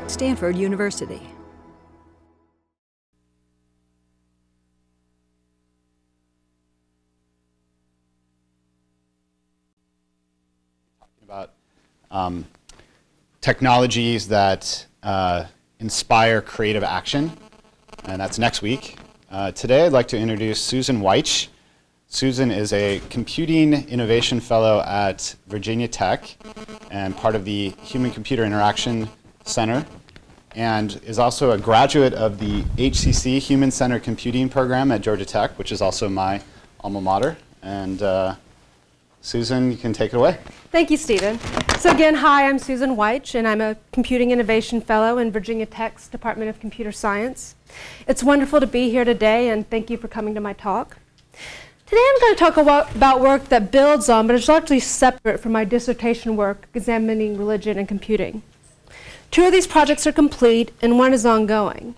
Stanford University. About technologies that inspire creative action, and that's next week. Today I'd like to introduce Susan Wyche. Susan is a Computing Innovation Fellow at Virginia Tech and part of the Human-Computer Interaction Center, and is also a graduate of the HCC Human-Centered Computing program at Georgia Tech, which is also my alma mater. And Susan, you can take it away. Thank you, Stephen. So again, hi, I'm Susan Wyche, and I'm a Computing Innovation Fellow in Virginia Tech's Department of Computer Science. It's wonderful to be here today, and thank you for coming to my talk. Today I'm going to talk about work that builds on, but is largely separate from my dissertation work examining religion and computing. Two of these projects are complete, and one is ongoing.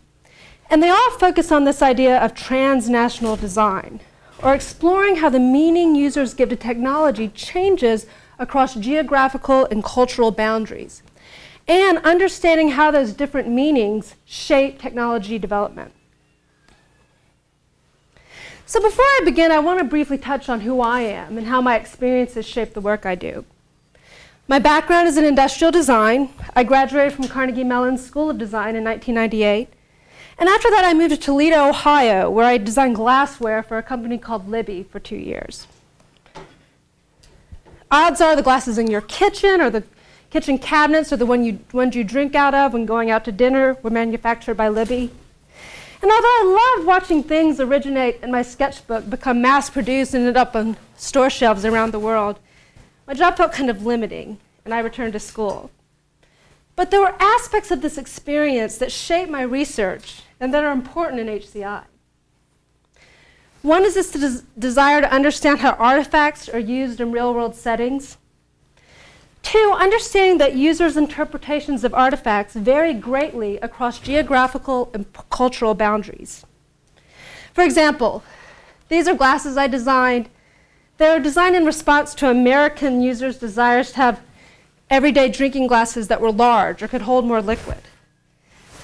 And they all focus on this idea of transnational design, or exploring how the meaning users give to technology changes across geographical and cultural boundaries, and understanding how those different meanings shape technology development. So before I begin, I want to briefly touch on who I am and how my experiences shape the work I do. My background is in industrial design. I graduated from Carnegie Mellon School of Design in 1998. And after that, I moved to Toledo, Ohio, where I designed glassware for a company called Libby for 2 years. Odds are the glasses in your kitchen or the kitchen cabinets or the ones you drink out of when going out to dinner were manufactured by Libby. And although I love watching things originate in my sketchbook, become mass-produced, and end up on store shelves around the world, my job felt kind of limiting, and I returned to school. But there were aspects of this experience that shaped my research and that are important in HCI. One is this desire to understand how artifacts are used in real-world settings. Two, understanding that users' interpretations of artifacts vary greatly across geographical and cultural boundaries. For example, these are glasses I designed. They were designed in response to American users' desires to have everyday drinking glasses that were large or could hold more liquid.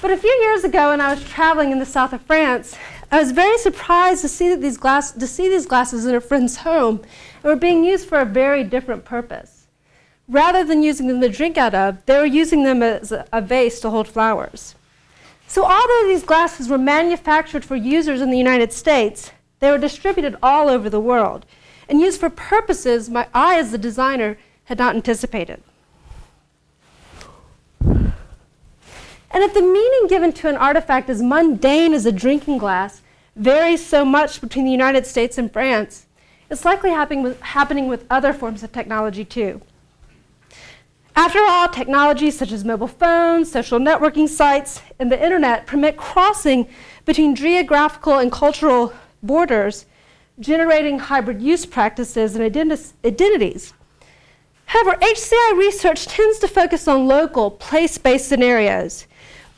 But a few years ago, when I was traveling in the south of France, I was very surprised to see these glasses in a friend's home and were being used for a very different purpose. Rather than using them to drink out of, they were using them as a vase to hold flowers. So although these glasses were manufactured for users in the United States, they were distributed all over the world and used for purposes I, as the designer, had not anticipated. And if the meaning given to an artifact as mundane as a drinking glass varies so much between the United States and France, it's likely happening with other forms of technology too. After all, technologies such as mobile phones, social networking sites, and the internet permit crossing between geographical and cultural borders, generating hybrid use practices and identities. However, HCI research tends to focus on local, place-based scenarios,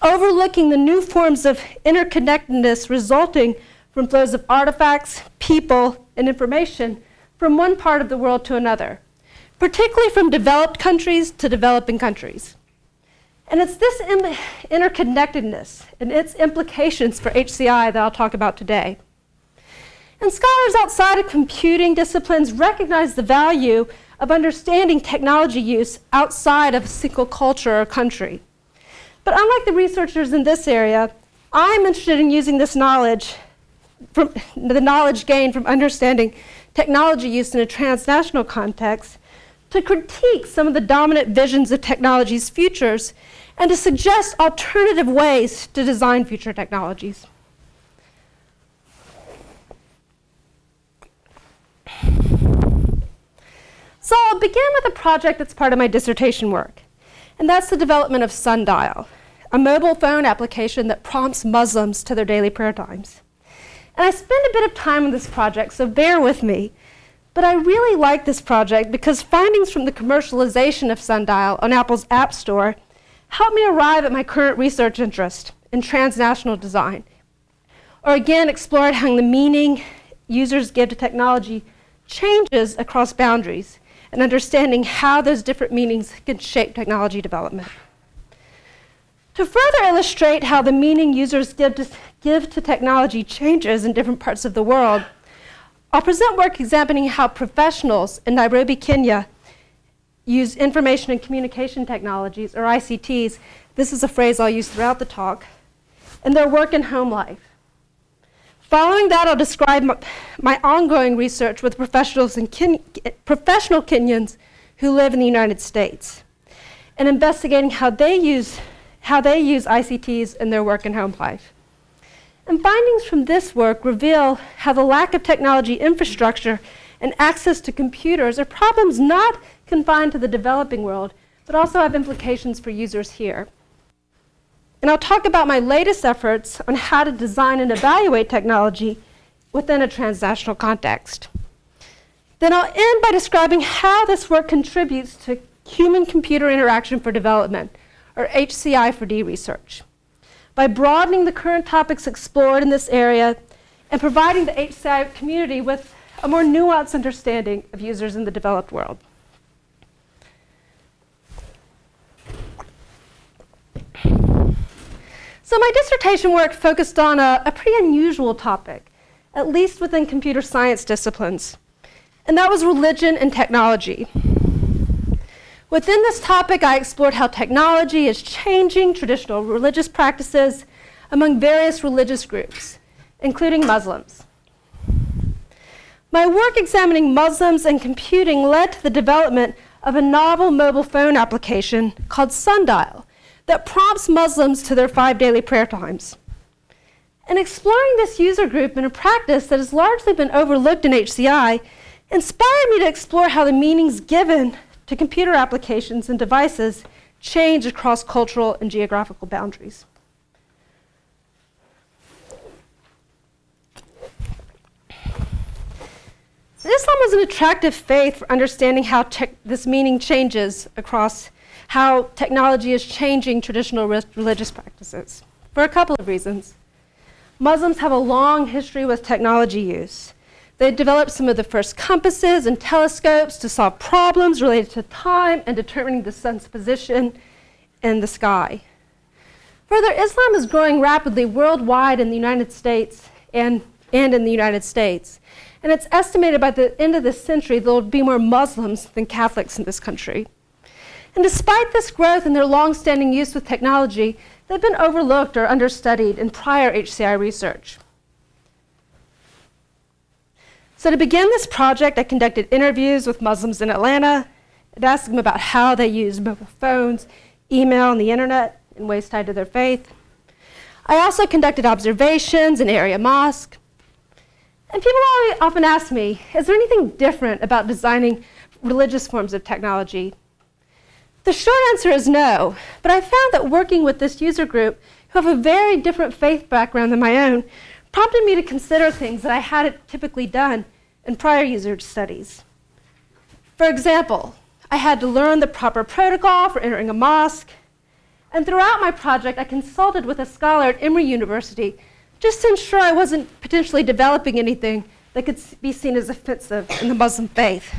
overlooking the new forms of interconnectedness resulting from flows of artifacts, people, and information from one part of the world to another, particularly from developed countries to developing countries. And it's this interconnectedness and its implications for HCI that I'll talk about today. And scholars outside of computing disciplines recognize the value of understanding technology use outside of a single culture or country. But unlike the researchers in this area, I'm interested in using this knowledge, the knowledge gained from understanding technology use in a transnational context, to critique some of the dominant visions of technology's futures and to suggest alternative ways to design future technologies. So I'll begin with a project that's part of my dissertation work, and that's the development of Sundial, a mobile phone application that prompts Muslims to their daily prayer times. And I spend a bit of time on this project, so bear with me. But I really like this project because findings from the commercialization of Sundial on Apple's App Store helped me arrive at my current research interest in transnational design, or again explored how the meaning users give to technology changes across boundaries and understanding how those different meanings can shape technology development. To further illustrate how the meaning users give to technology changes in different parts of the world, I'll present work examining how professionals in Nairobi, Kenya, use information and communication technologies, or ICTs. This is a phrase I'll use throughout the talk, in their work and home life. Following that, I'll describe my ongoing research with professional Kenyans who live in the United States, and investigating how they use ICTs in their work and home life. And findings from this work reveal how the lack of technology infrastructure and access to computers are problems not confined to the developing world, but also have implications for users here. And I'll talk about my latest efforts on how to design and evaluate technology within a transnational context. Then I'll end by describing how this work contributes to human-computer interaction for development, or HCI for D research, by broadening the current topics explored in this area and providing the HCI community with a more nuanced understanding of users in the developed world. So my dissertation work focused on a pretty unusual topic, at least within computer science disciplines, and that was religion and technology. Within this topic, I explored how technology is changing traditional religious practices among various religious groups, including Muslims. My work examining Muslims and computing led to the development of a novel mobile phone application called Sundial that prompts Muslims to their 5 daily prayer times. And exploring this user group in a practice that has largely been overlooked in HCI inspired me to explore how the meanings given to computer applications and devices change across cultural and geographical boundaries. Islam is an attractive faith for understanding how this meaning changes across how technology is changing traditional religious practices, for a couple of reasons. Muslims have a long history with technology use. They developed some of the first compasses and telescopes to solve problems related to time and determining the sun's position in the sky. Further, Islam is growing rapidly worldwide in the United States and in the United States. And it's estimated by the end of this century there will be more Muslims than Catholics in this country. And despite this growth and their long-standing use with technology, they've been overlooked or understudied in prior HCI research. So to begin this project, I conducted interviews with Muslims in Atlanta and asked them about how they use mobile phones, email, and the internet in ways tied to their faith. I also conducted observations in area mosques. And people often ask me, is there anything different about designing religious forms of technology? The short answer is no, but I found that working with this user group, who have a very different faith background than my own, prompted me to consider things that I hadn't typically done in prior user studies. For example, I had to learn the proper protocol for entering a mosque, and throughout my project, I consulted with a scholar at Emory University just to ensure I wasn't potentially developing anything that could be seen as offensive in the Muslim faith.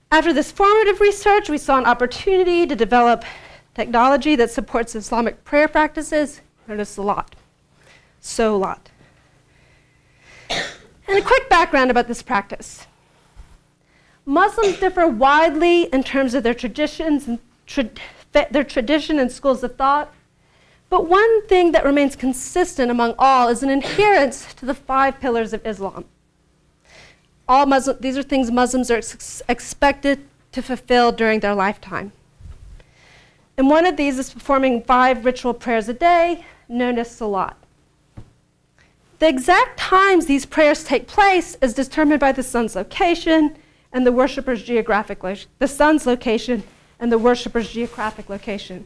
After this formative research, we saw an opportunity to develop technology that supports Islamic prayer practices, known as Salat. Salat. And a quick background about this practice. Muslims differ widely in terms of their traditions and their tradition and schools of thought. But one thing that remains consistent among all is an adherence to the 5 pillars of Islam. These are things Muslims are expected to fulfill during their lifetime. And one of these is performing 5 ritual prayers a day, known as Salat. The exact times these prayers take place is determined by the sun's location and the worshipper's geographic location. The sun's location and the worshipper's geographic location.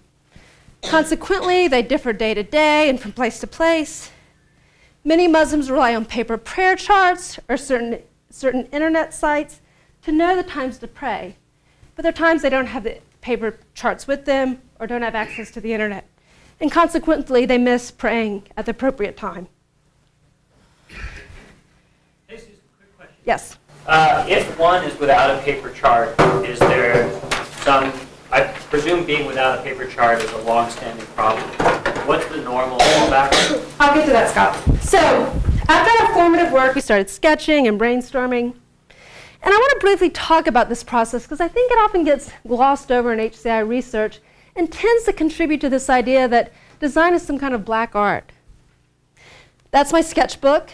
Consequently, they differ day to day and from place to place. Many Muslims rely on paper prayer charts or certain internet sites to know the times to pray. But there are times they don't have the paper charts with them or don't have access to the internet. And consequently, they miss praying at the appropriate time. Hey, Susan, quick question. Yes? If one is without a paper chart, is there some... presume being without a paper chart is a long-standing problem. What's the normal fallback? I'll get to that, Scott. So after our formative work, we started sketching and brainstorming. And I want to briefly talk about this process because I think it often gets glossed over in HCI research and tends to contribute to this idea that design is some kind of black art. That's my sketchbook.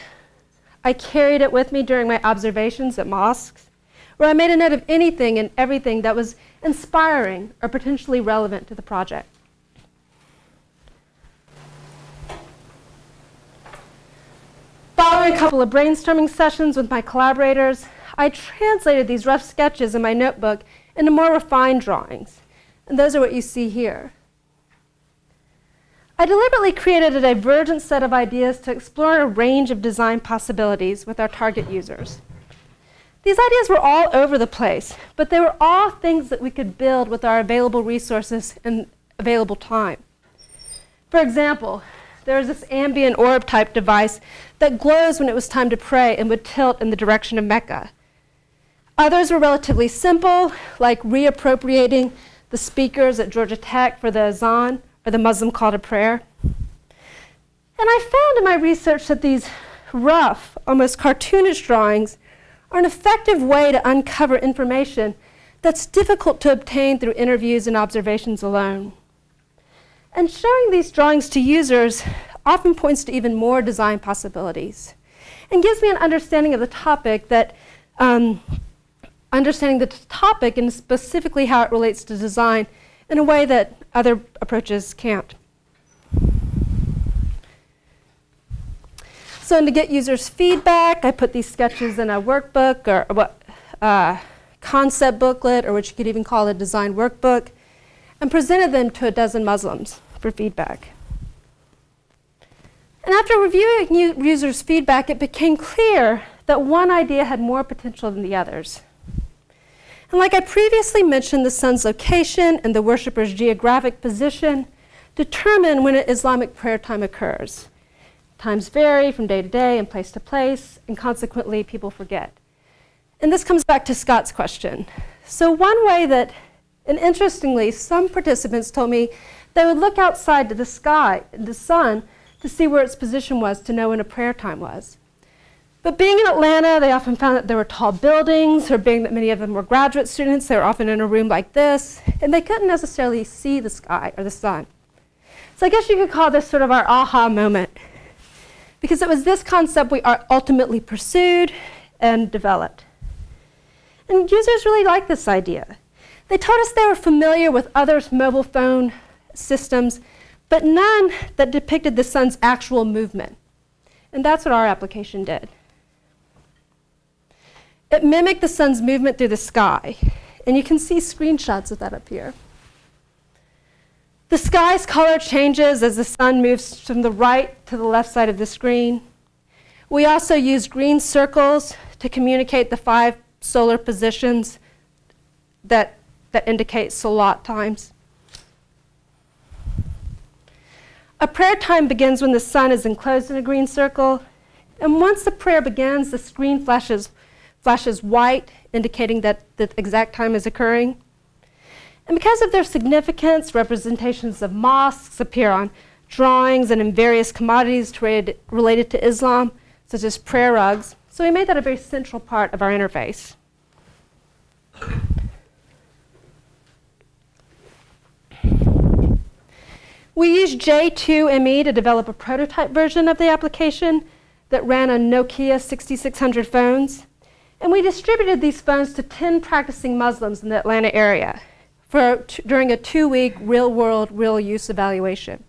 I carried it with me during my observations at mosques, where I made a note of anything and everything that was inspiring or potentially relevant to the project. Following a couple of brainstorming sessions with my collaborators, I translated these rough sketches in my notebook into more refined drawings, and those are what you see here. I deliberately created a divergent set of ideas to explore a range of design possibilities with our target users. These ideas were all over the place, but they were all things that we could build with our available resources and available time. For example, there was this ambient orb type device that glows when it was time to pray and would tilt in the direction of Mecca. Others were relatively simple, like reappropriating the speakers at Georgia Tech for the azan, or the Muslim call to prayer. And I found in my research that these rough, almost cartoonish drawings are an effective way to uncover information that's difficult to obtain through interviews and observations alone. And showing these drawings to users often points to even more design possibilities and gives me an understanding of the topic that understanding the topic and specifically how it relates to design in a way that other approaches can't. So to get users' feedback, I put these sketches in a workbook or a concept booklet, or what you could even call a design workbook, and presented them to a dozen Muslims for feedback. And after reviewing users' feedback, it became clear that one idea had more potential than the others. And like I previously mentioned, the sun's location and the worshipper's geographic position determine when an Islamic prayer time occurs. Times vary from day to day and place to place, and consequently, people forget. And this comes back to Scott's question. So one way that, and interestingly, some participants told me they would look outside to the sky, the sun, to see where its position was to know when a prayer time was. But being in Atlanta, they often found that there were tall buildings, or being that many of them were graduate students, they were often in a room like this, and they couldn't necessarily see the sky or the sun. So I guess you could call this sort of our aha moment, because it was this concept we ultimately pursued and developed. And users really liked this idea. They told us they were familiar with other mobile phone systems, but none that depicted the sun's actual movement. And that's what our application did. It mimicked the sun's movement through the sky, and you can see screenshots of that up here. The sky's color changes as the sun moves from the right to the left side of the screen. We also used green circles to communicate the 5 solar positions that indicate salat times. A prayer time begins when the sun is enclosed in a green circle, and once the prayer begins, the screen flashes white, indicating that the exact time is occurring. And because of their significance, representations of mosques appear on drawings and in various commodities related to Islam, such as prayer rugs. So we made that a very central part of our interface. We used J2ME to develop a prototype version of the application that ran on Nokia 6600 phones. And we distributed these phones to 10 practicing Muslims in the Atlanta area during a 2-week real-world, real-use evaluation.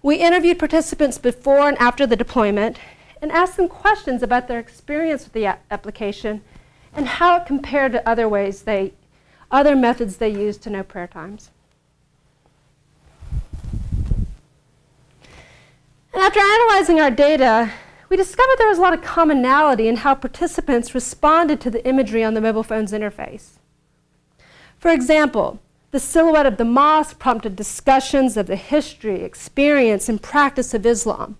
We interviewed participants before and after the deployment and asked them questions about their experience with the application and how it compared to other methods they used to know prayer times. And after analyzing our data, we discovered there was a lot of commonality in how participants responded to the imagery on the mobile phone's interface. For example, the silhouette of the mosque prompted discussions of the history, experience, and practice of Islam.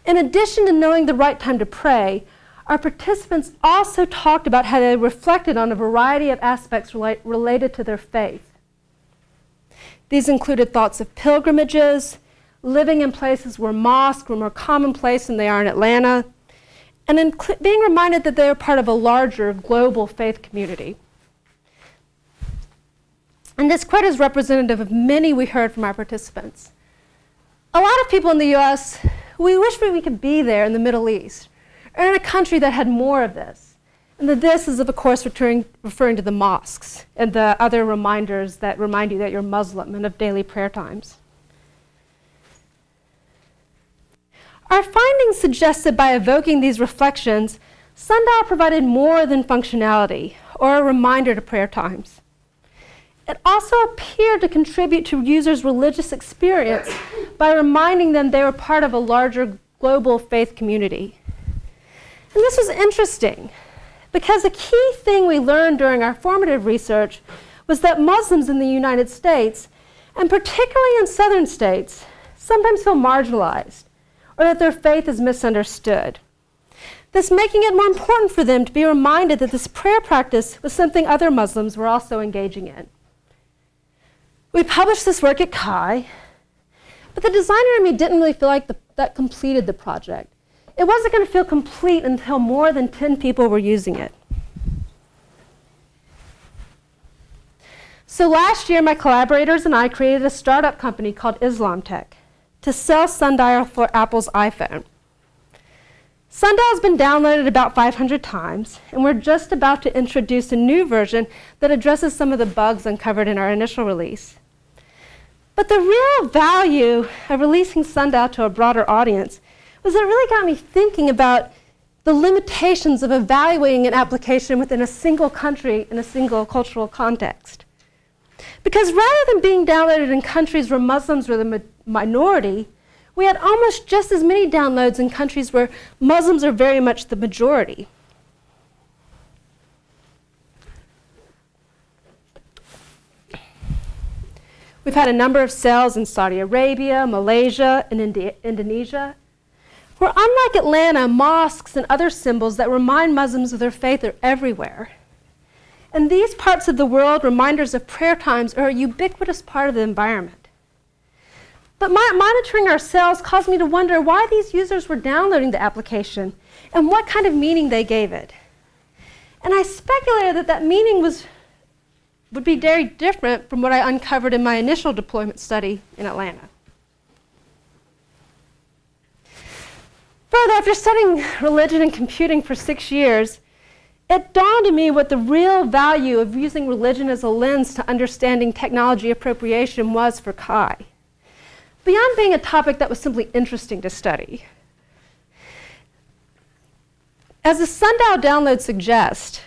In addition to knowing the right time to pray, our participants also talked about how they reflected on a variety of aspects related to their faith. These included thoughts of pilgrimages, living in places where mosques were more commonplace than they are in Atlanta, and being reminded that they are part of a larger global faith community. And this quote is representative of many we heard from our participants. A lot of people in the US, we wish we could be there in the Middle East, or in a country that had more of this. And the this is, of course, referring to the mosques and the other reminders that remind you that you're Muslim and of daily prayer times. Our findings suggested by evoking these reflections, Sundial provided more than functionality or a reminder to prayer times. It also appeared to contribute to users' religious experience by reminding them they were part of a larger global faith community. And this was interesting because a key thing we learned during our formative research was that Muslims in the United States, and particularly in southern states, sometimes feel marginalized or that their faith is misunderstood. Thus making it more important for them to be reminded that this prayer practice was something other Muslims were also engaging in. We published this work at CHI, but the designer in me didn't really feel like that completed the project. It wasn't going to feel complete until more than 10 people were using it. So last year, my collaborators and I created a startup company called Islam Tech to sell Sundial for Apple's iPhone. Sundial has been downloaded about 500 times, and we're just about to introduce a new version that addresses some of the bugs uncovered in our initial release. But the real value of releasing Sundial to a broader audience was it really got me thinking about the limitations of evaluating an application within a single country in a single cultural context. Because rather than being downloaded in countries where Muslims were the minority, we had almost just as many downloads in countries where Muslims are very much the majority. We've had a number of sales in Saudi Arabia, Malaysia, and Indonesia, where unlike Atlanta, mosques and other symbols that remind Muslims of their faith are everywhere. In these parts of the world, reminders of prayer times are a ubiquitous part of the environment. But monitoring our sales caused me to wonder why these users were downloading the application and what kind of meaning they gave it. And I speculated that that meaning would be very different from what I uncovered in my initial deployment study in Atlanta. Further, after studying religion and computing for 6 years, it dawned on me what the real value of using religion as a lens to understanding technology appropriation was for CHI, beyond being a topic that was simply interesting to study. As the Sundial download suggests,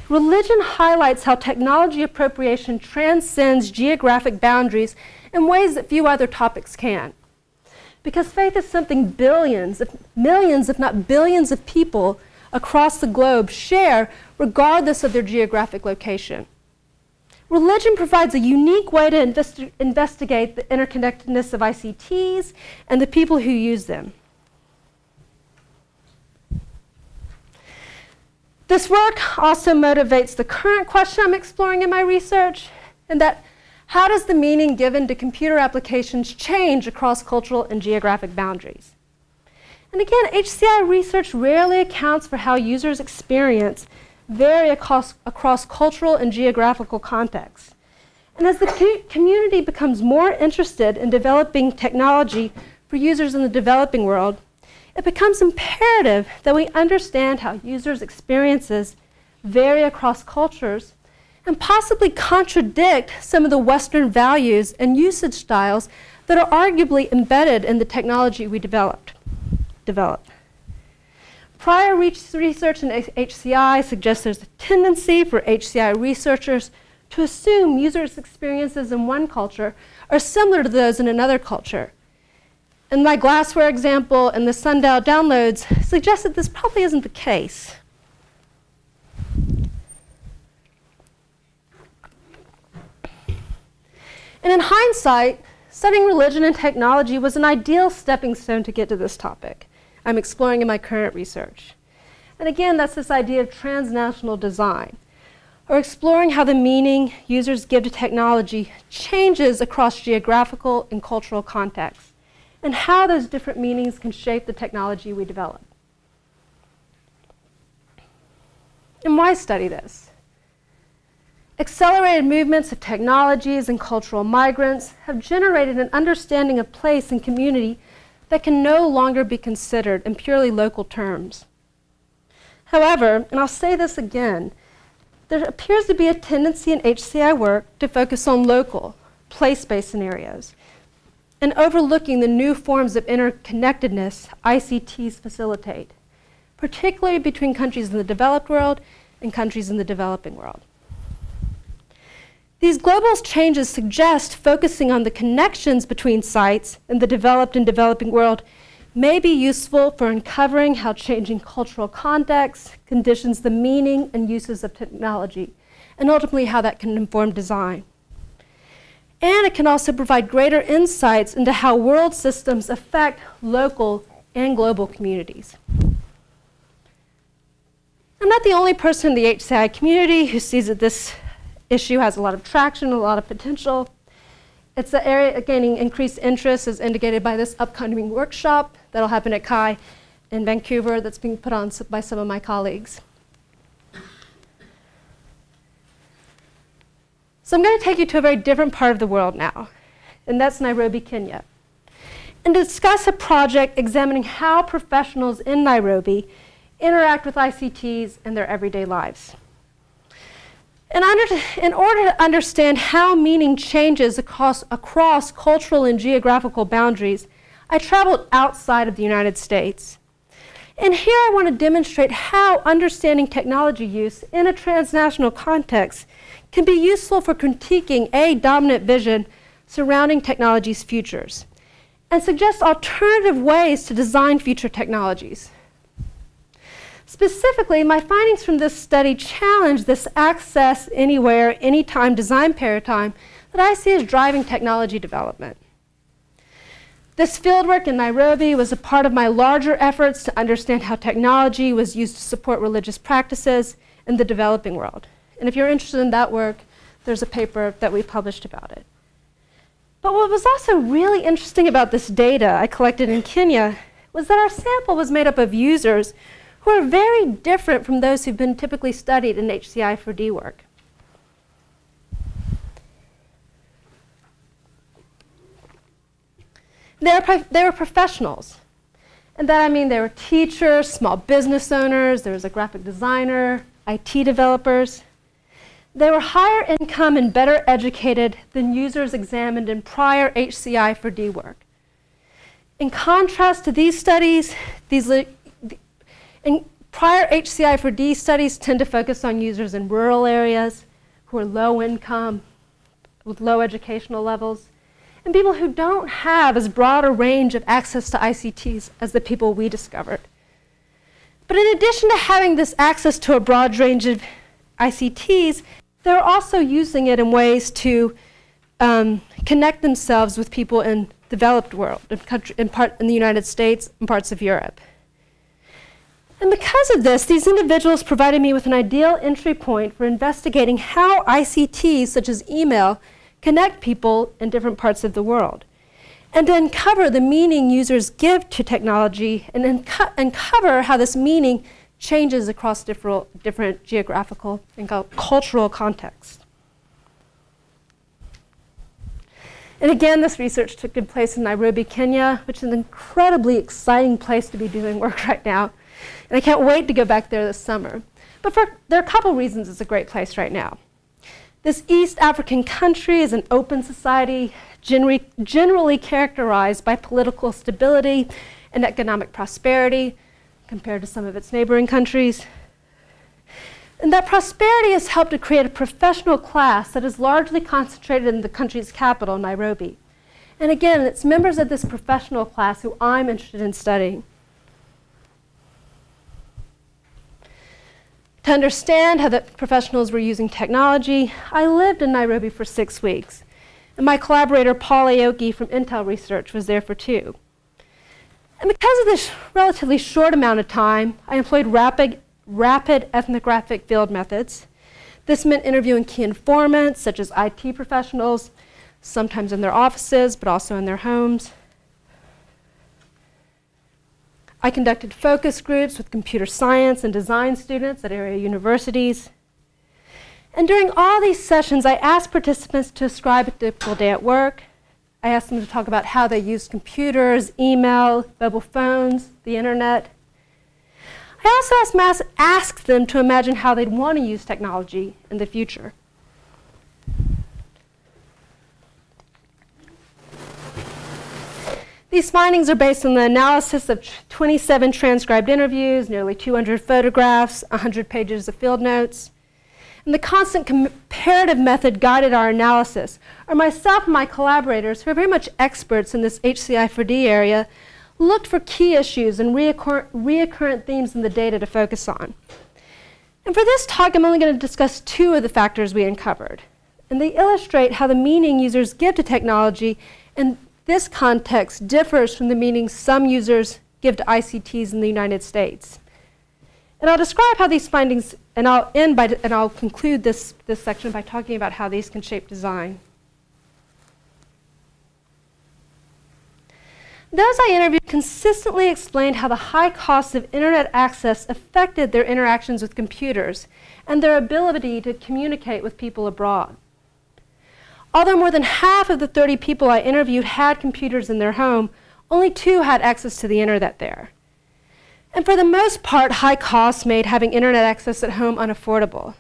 religion highlights how technology appropriation transcends geographic boundaries in ways that few other topics can. Because faith is something millions, if not billions of people across the globe share regardless of their geographic location. Religion provides a unique way to investigate the interconnectedness of ICTs and the people who use them. This work also motivates the current question I'm exploring in my research, and that how does the meaning given to computer applications change across cultural and geographic boundaries? And again, HCI research rarely accounts for how users' experience vary across cultural and geographical contexts. And as the community becomes more interested in developing technology for users in the developing world, it becomes imperative that we understand how users' experiences vary across cultures and possibly contradict some of the Western values and usage styles that are arguably embedded in the technology we developed. Prior research in HCI suggests there's a tendency for HCI researchers to assume users' experiences in one culture are similar to those in another culture. And my glassware example and the Sundial downloads suggest that this probably isn't the case. And in hindsight, studying religion and technology was an ideal stepping stone to get to this topic I'm exploring in my current research. And again, that's this idea of transnational design. or exploring how the meaning users give to technology changes across geographical and cultural contexts, and how those different meanings can shape the technology we develop. And why study this? Accelerated movements of technologies and cultural migrants have generated an understanding of place and community that can no longer be considered in purely local terms. However, and I'll say this again, there appears to be a tendency in HCI work to focus on local, place-based scenarios, and overlooking the new forms of interconnectedness ICTs facilitate, particularly between countries in the developed world and countries in the developing world. These global changes suggest focusing on the connections between sites in the developed and developing world may be useful for uncovering how changing cultural contexts conditions the meaning and uses of technology, and ultimately how that can inform design. And it can also provide greater insights into how world systems affect local and global communities. I'm not the only person in the HCI community who sees that this issue has a lot of traction, a lot of potential. It's an area gaining increased interest, as indicated by this upcoming workshop that'll happen at CHI in Vancouver that's being put on by some of my colleagues. So I'm going to take you to a very different part of the world now, and that's Nairobi, Kenya, and discuss a project examining how professionals in Nairobi interact with ICTs in their everyday lives. In order to understand how meaning changes across cultural and geographical boundaries, I traveled outside of the United States. And here I want to demonstrate how understanding technology use in a transnational context can be useful for critiquing a dominant vision surrounding technology's futures, and suggest alternative ways to design future technologies. Specifically, my findings from this study challenge this access anywhere, anytime design paradigm that I see as driving technology development. This fieldwork in Nairobi was a part of my larger efforts to understand how technology was used to support religious practices in the developing world. And if you're interested in that work, there's a paper that we published about it. But what was also really interesting about this data I collected in Kenya was that our sample was made up of users who are very different from those who've been typically studied in HCI 4D work. They were professionals. And that I mean they were teachers, small business owners, there was a graphic designer, IT developers. They were higher income and better educated than users examined in prior HCI 4D work. In contrast to these studies, prior HCI 4D studies tend to focus on users in rural areas who are low income, with low educational levels, and people who don't have as broad a range of access to ICTs as the people we discovered. But in addition to having this access to a broad range of ICTs, they're also using it in ways to connect themselves with people in the developed world, in the United States and parts of Europe. And because of this, these individuals provided me with an ideal entry point for investigating how ICTs, such as email, connect people in different parts of the world, and to uncover the meaning users give to technology, and uncover how this meaning changes across different geographical and cultural contexts. And again, this research took place in Nairobi, Kenya, which is an incredibly exciting place to be doing work right now. And I can't wait to go back there this summer. But there are a couple reasons it's a great place right now. This East African country is an open society, generally characterized by political stability and economic prosperity compared to some of its neighboring countries. And that prosperity has helped to create a professional class that is largely concentrated in the country's capital, Nairobi. And again, it's members of this professional class who I'm interested in studying. To understand how the professionals were using technology, I lived in Nairobi for 6 weeks, and my collaborator Paul Aoki from Intel Research was there for 2. And because of this relatively short amount of time, I employed rapid ethnographic field methods This meant interviewing key informants, such as IT professionals, sometimes in their offices, but also in their homes. I conducted focus groups with computer science and design students at area universities. And during all these sessions, I asked participants to describe a typical day at work. I asked them to talk about how they used computers, email, mobile phones, the internet. I also asked them to imagine how they'd want to use technology in the future. These findings are based on the analysis of 27 transcribed interviews, nearly 200 photographs, 100 pages of field notes. And the constant comparative method guided our analysis, or myself and my collaborators, who are very much experts in this HCI4D area, looked for key issues and reoccurrent themes in the data to focus on. And for this talk, I'm only going to discuss two of the factors we uncovered. And they illustrate how the meaning users give to technology in this context differs from the meaning some users give to ICTs in the United States. And I'll describe how these findings, and I'll conclude this section by talking about how these can shape design. Those I interviewed consistently explained how the high cost of internet access affected their interactions with computers and their ability to communicate with people abroad. Although more than half of the 30 people I interviewed had computers in their home, only 2 had access to the internet there. And for the most part, high costs made having internet access at home unaffordable.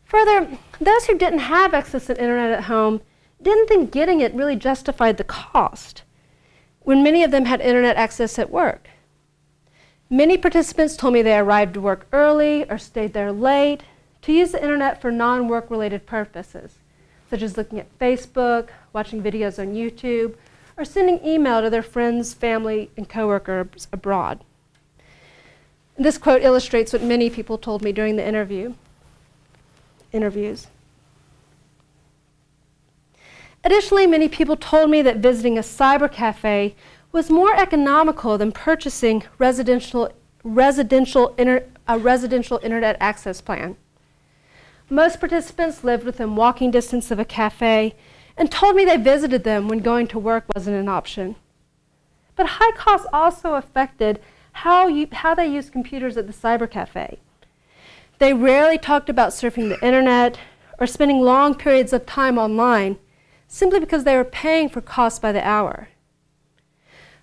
Further, those who didn't have access to internet at home didn't think getting it really justified the cost, when many of them had internet access at work. Many participants told me they arrived to work early or stayed there late to use the internet for non-work related purposes, such as looking at Facebook, watching videos on YouTube, or sending email to their friends, family, and coworkers abroad. And this quote illustrates what many people told me during the interviews. Additionally, many people told me that visiting a cyber cafe was more economical than purchasing a residential internet access plan. Most participants lived within walking distance of a cafe and told me they visited them when going to work wasn't an option. But high costs also affected how they used computers at the cyber cafe. They rarely talked about surfing the internet or spending long periods of time online, simply because they were paying for costs by the hour.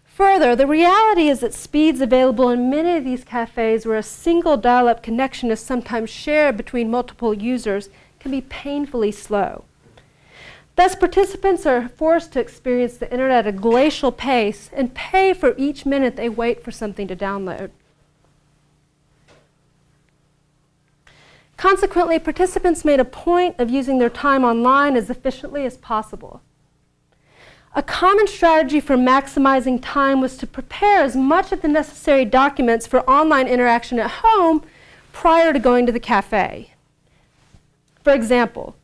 Further, the reality is that speeds available in many of these cafes where a single dial-up connection is sometimes shared between multiple users can be painfully slow. Thus, participants are forced to experience the internet at a glacial pace and pay for each minute they wait for something to download. Consequently, participants made a point of using their time online as efficiently as possible. A common strategy for maximizing time was to prepare as much of the necessary documents for online interaction at home prior to going to the cafe. For example,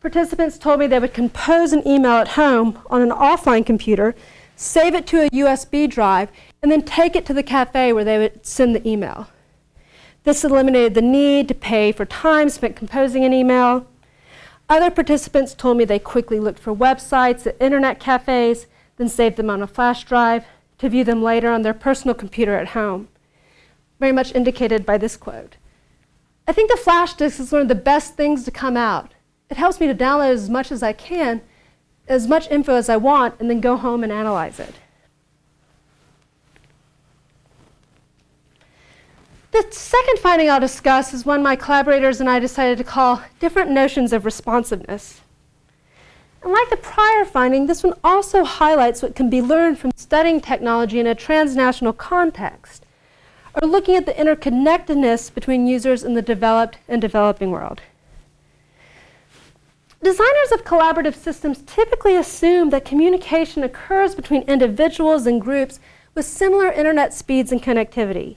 participants told me they would compose an email at home on an offline computer, save it to a USB drive, and then take it to the cafe where they would send the email. This eliminated the need to pay for time spent composing an email. Other participants told me they quickly looked for websites at internet cafes, then saved them on a flash drive to view them later on their personal computer at home, very much indicated by this quote. I think the flash disk is one of the best things to come out. It helps me to download as much as I can, as much info as I want, and then go home and analyze it. The second finding I'll discuss is one my collaborators and I decided to call different notions of responsiveness. And like the prior finding, this one also highlights what can be learned from studying technology in a transnational context, or looking at the interconnectedness between users in the developed and developing world. Designers of collaborative systems typically assume that communication occurs between individuals and groups with similar internet speeds and connectivity.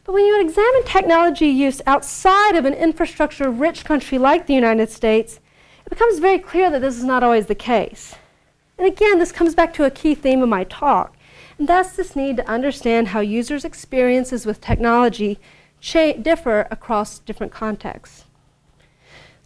But when you examine technology use outside of an infrastructure-rich country like the United States, it becomes very clear that this is not always the case. And again, this comes back to a key theme of my talk, and that's this need to understand how users' experiences with technology differ across different contexts.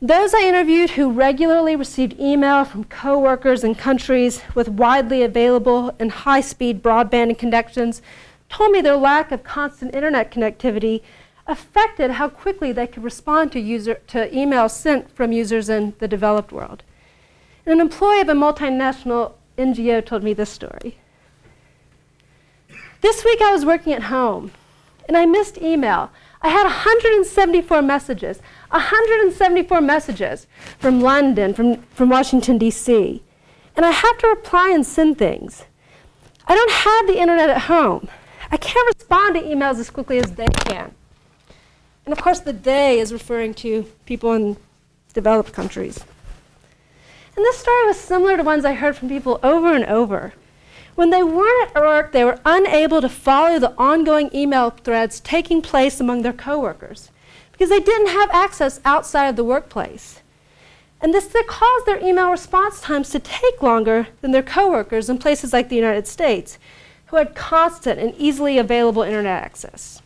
Those I interviewed who regularly received email from coworkers in countries with widely available and high-speed broadband connections told me their lack of constant internet connectivity affected how quickly they could respond to emails sent from users in the developed world. And an employee of a multinational NGO told me this story. This week I was working at home, and I missed email. I had 174 messages from London, from Washington, D.C. And I have to reply and send things. I don't have the internet at home. I can't respond to emails as quickly as they can. And of course, the they is referring to people in developed countries. And this story was similar to ones I heard from people over and over. When they weren't at work, they were unable to follow the ongoing email threads taking place among their coworkers because they didn't have access outside of the workplace. And this caused their email response times to take longer than their coworkers in places like the United States, who had constant and easily available internet access.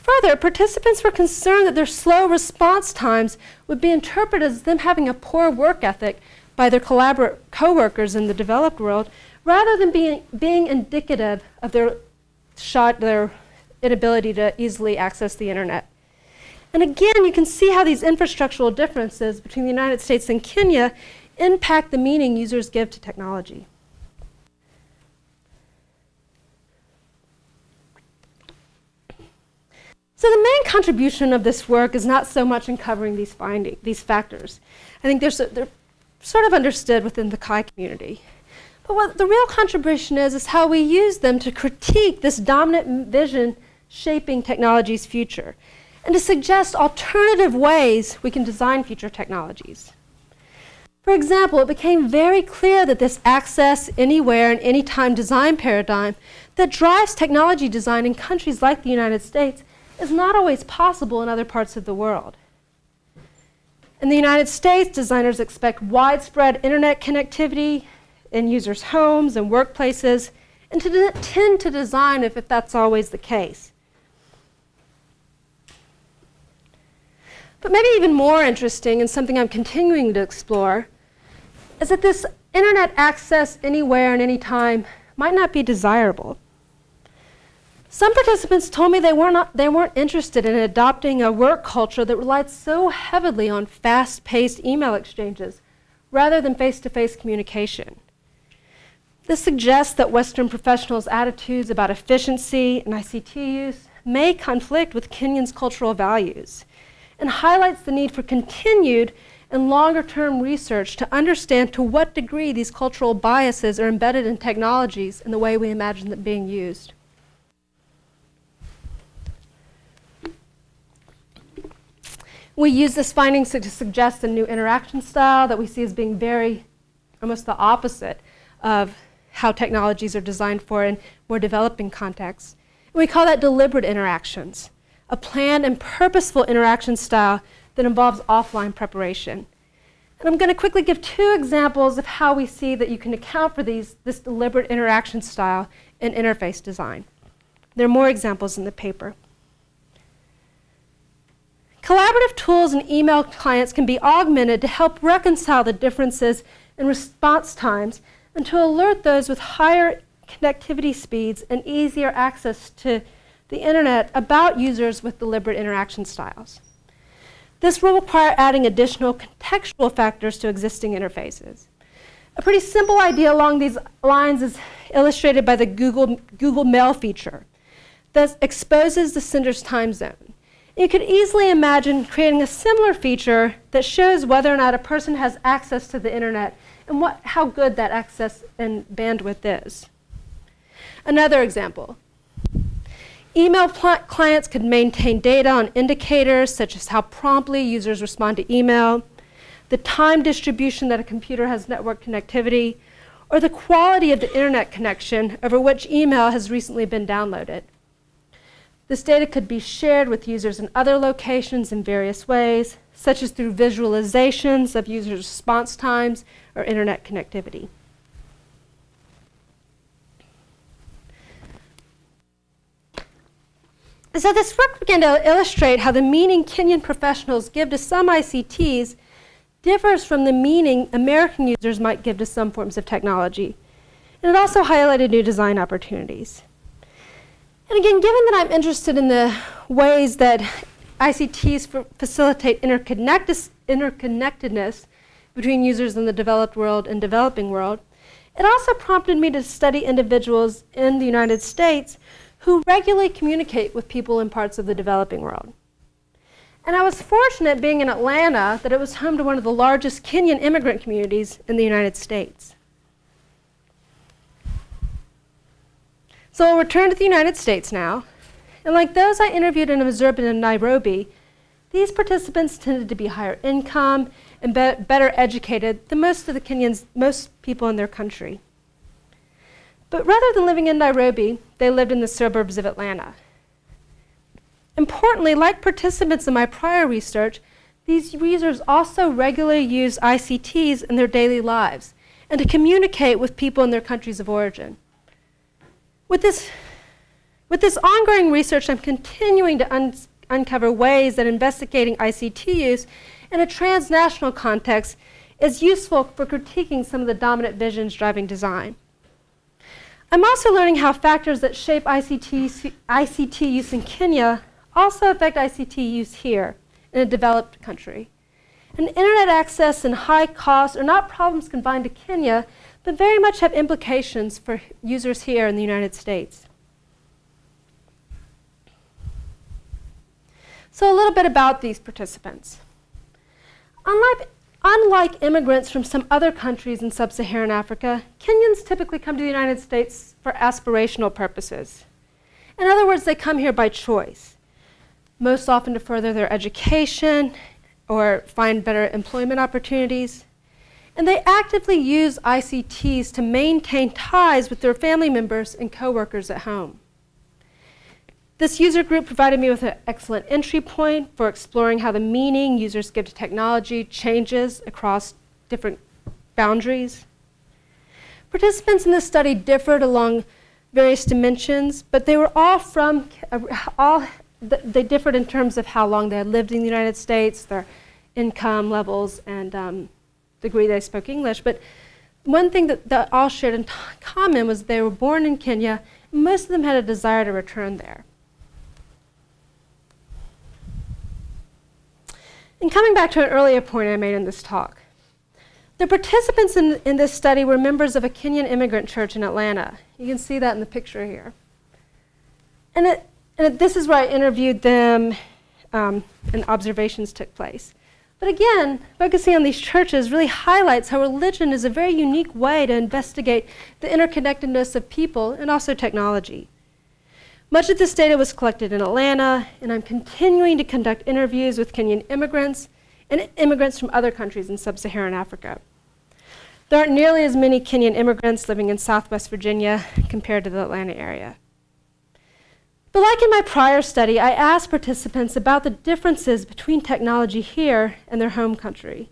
Further, participants were concerned that their slow response times would be interpreted as them having a poor work ethic by their coworkers in the developed world, rather than being indicative of their inability to easily access the internet. And again, you can see how these infrastructural differences between the United States and Kenya impact the meaning users give to technology. So the main contribution of this work is not so much in covering these factors. I think they're sort of understood within the CHI community. But what the real contribution is how we use them to critique this dominant vision shaping technology's future, and to suggest alternative ways we can design future technologies. For example, it became very clear that this access, anywhere, and anytime design paradigm that drives technology design in countries like the United States is not always possible in other parts of the world. In the United States, designers expect widespread internet connectivity in users' homes and workplaces, and tend to design if that's always the case. But maybe even more interesting, and something I'm continuing to explore, is that this internet access anywhere and anytime might not be desirable. Some participants told me they weren't interested in adopting a work culture that relied so heavily on fast-paced email exchanges rather than face-to-face communication. This suggests that Western professionals' attitudes about efficiency and ICT use may conflict with Kenyan's cultural values, and highlights the need for continued and longer-term research to understand to what degree these cultural biases are embedded in technologies and the way we imagine them being used. We use this finding to suggest a new interaction style that we see as being almost the opposite of how technologies are designed for in more developing contexts. And we call that deliberate interactions, a planned and purposeful interaction style that involves offline preparation. And I'm going to quickly give two examples of how we see that you can account for this deliberate interaction style in interface design. There are more examples in the paper. Collaborative tools and email clients can be augmented to help reconcile the differences in response times and to alert those with higher connectivity speeds and easier access to the internet about users with deliberate interaction styles. This will require adding additional contextual factors to existing interfaces. A pretty simple idea along these lines is illustrated by the Google Mail feature that exposes the sender's time zone. You could easily imagine creating a similar feature that shows whether or not a person has access to the internet and how good that access and bandwidth is. Another example. Email clients could maintain data on indicators such as how promptly users respond to email, the time distribution that a computer has network connectivity, or the quality of the internet connection over which email has recently been downloaded. This data could be shared with users in other locations in various ways, such as through visualizations of users' response times or internet connectivity. And so this work began to illustrate how the meaning Kenyan professionals give to some ICTs differs from the meaning American users might give to some forms of technology. And it also highlighted new design opportunities. And again, given that I'm interested in the ways that ICTs facilitate interconnectedness between users in the developed world and developing world, it also prompted me to study individuals in the United States who regularly communicate with people in parts of the developing world. And I was fortunate, being in Atlanta, that it was home to one of the largest Kenyan immigrant communities in the United States. So I'll return to the United States now. And like those I interviewed and observed in Nairobi, these participants tended to be higher income and better educated than most people in their country. But rather than living in Nairobi, they lived in the suburbs of Atlanta. Importantly, like participants in my prior research, these users also regularly use ICTs in their daily lives and to communicate with people in their countries of origin. With this ongoing research, I'm continuing to uncover ways that investigating ICT use in a transnational context is useful for critiquing some of the dominant visions driving design. I'm also learning how factors that shape ICT use in Kenya also affect ICT use here in a developed country. And internet access and high costs are not problems confined to Kenya, but very much have implications for users here in the United States. So a little bit about these participants. Unlike immigrants from some other countries in sub-Saharan Africa, Kenyans typically come to the United States for aspirational purposes. In other words, they come here by choice, most often to further their education or find better employment opportunities. And they actively use ICTs to maintain ties with their family members and coworkers at home. This user group provided me with an excellent entry point for exploring how the meaning users give to technology changes across different boundaries. Participants in this study differed along various dimensions, but they were they differed in terms of how long they had lived in the United States, their income levels, and degree they spoke English. But one thing that all shared in common was they were born in Kenya, and most of them had a desire to return there. And coming back to an earlier point I made in this talk, the participants in this study were members of a Kenyan immigrant church in Atlanta. You can see that in the picture here. And this is where I interviewed them and observations took place. But again, focusing on these churches really highlights how religion is a very unique way to investigate the interconnectedness of people and also technology. Much of this data was collected in Atlanta, and I'm continuing to conduct interviews with Kenyan immigrants and immigrants from other countries in sub-Saharan Africa. There aren't nearly as many Kenyan immigrants living in Southwest Virginia compared to the Atlanta area. But like in my prior study, I asked participants about the differences between technology here and their home country.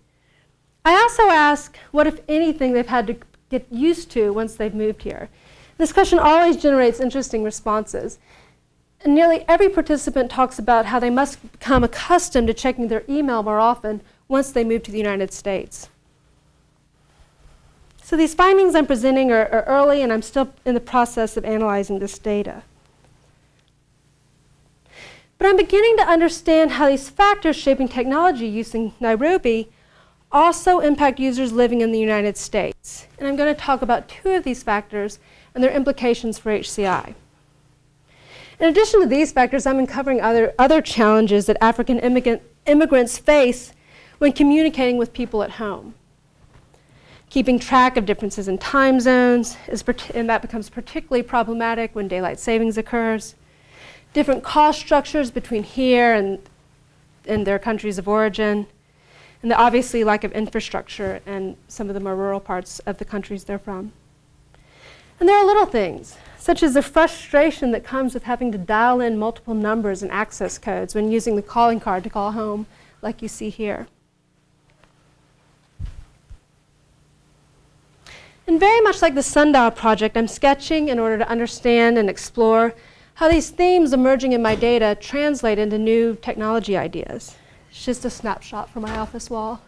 I also asked what, if anything, they've had to get used to once they've moved here. This question always generates interesting responses. And nearly every participant talks about how they must become accustomed to checking their email more often once they move to the United States. So these findings I'm presenting are early, and I'm still in the process of analyzing this data. But I'm beginning to understand how these factors shaping technology use in Nairobi also impact users living in the United States. And I'm going to talk about two of these factors and their implications for HCI. In addition to these factors, I'm uncovering other challenges that African immigrants face when communicating with people at home. Keeping track of differences in time zones, and that becomes particularly problematic when daylight savings occurs. Different cost structures between here and their countries of origin, and the obviously lack of infrastructure in some of the more rural parts of the countries they're from. And there are little things, such as the frustration that comes with having to dial in multiple numbers and access codes when using the calling card to call home, like you see here. And very much like the Sundial project, I'm sketching in order to understand and explore how these themes emerging in my data translate into new technology ideas. It's just a snapshot from my office wall.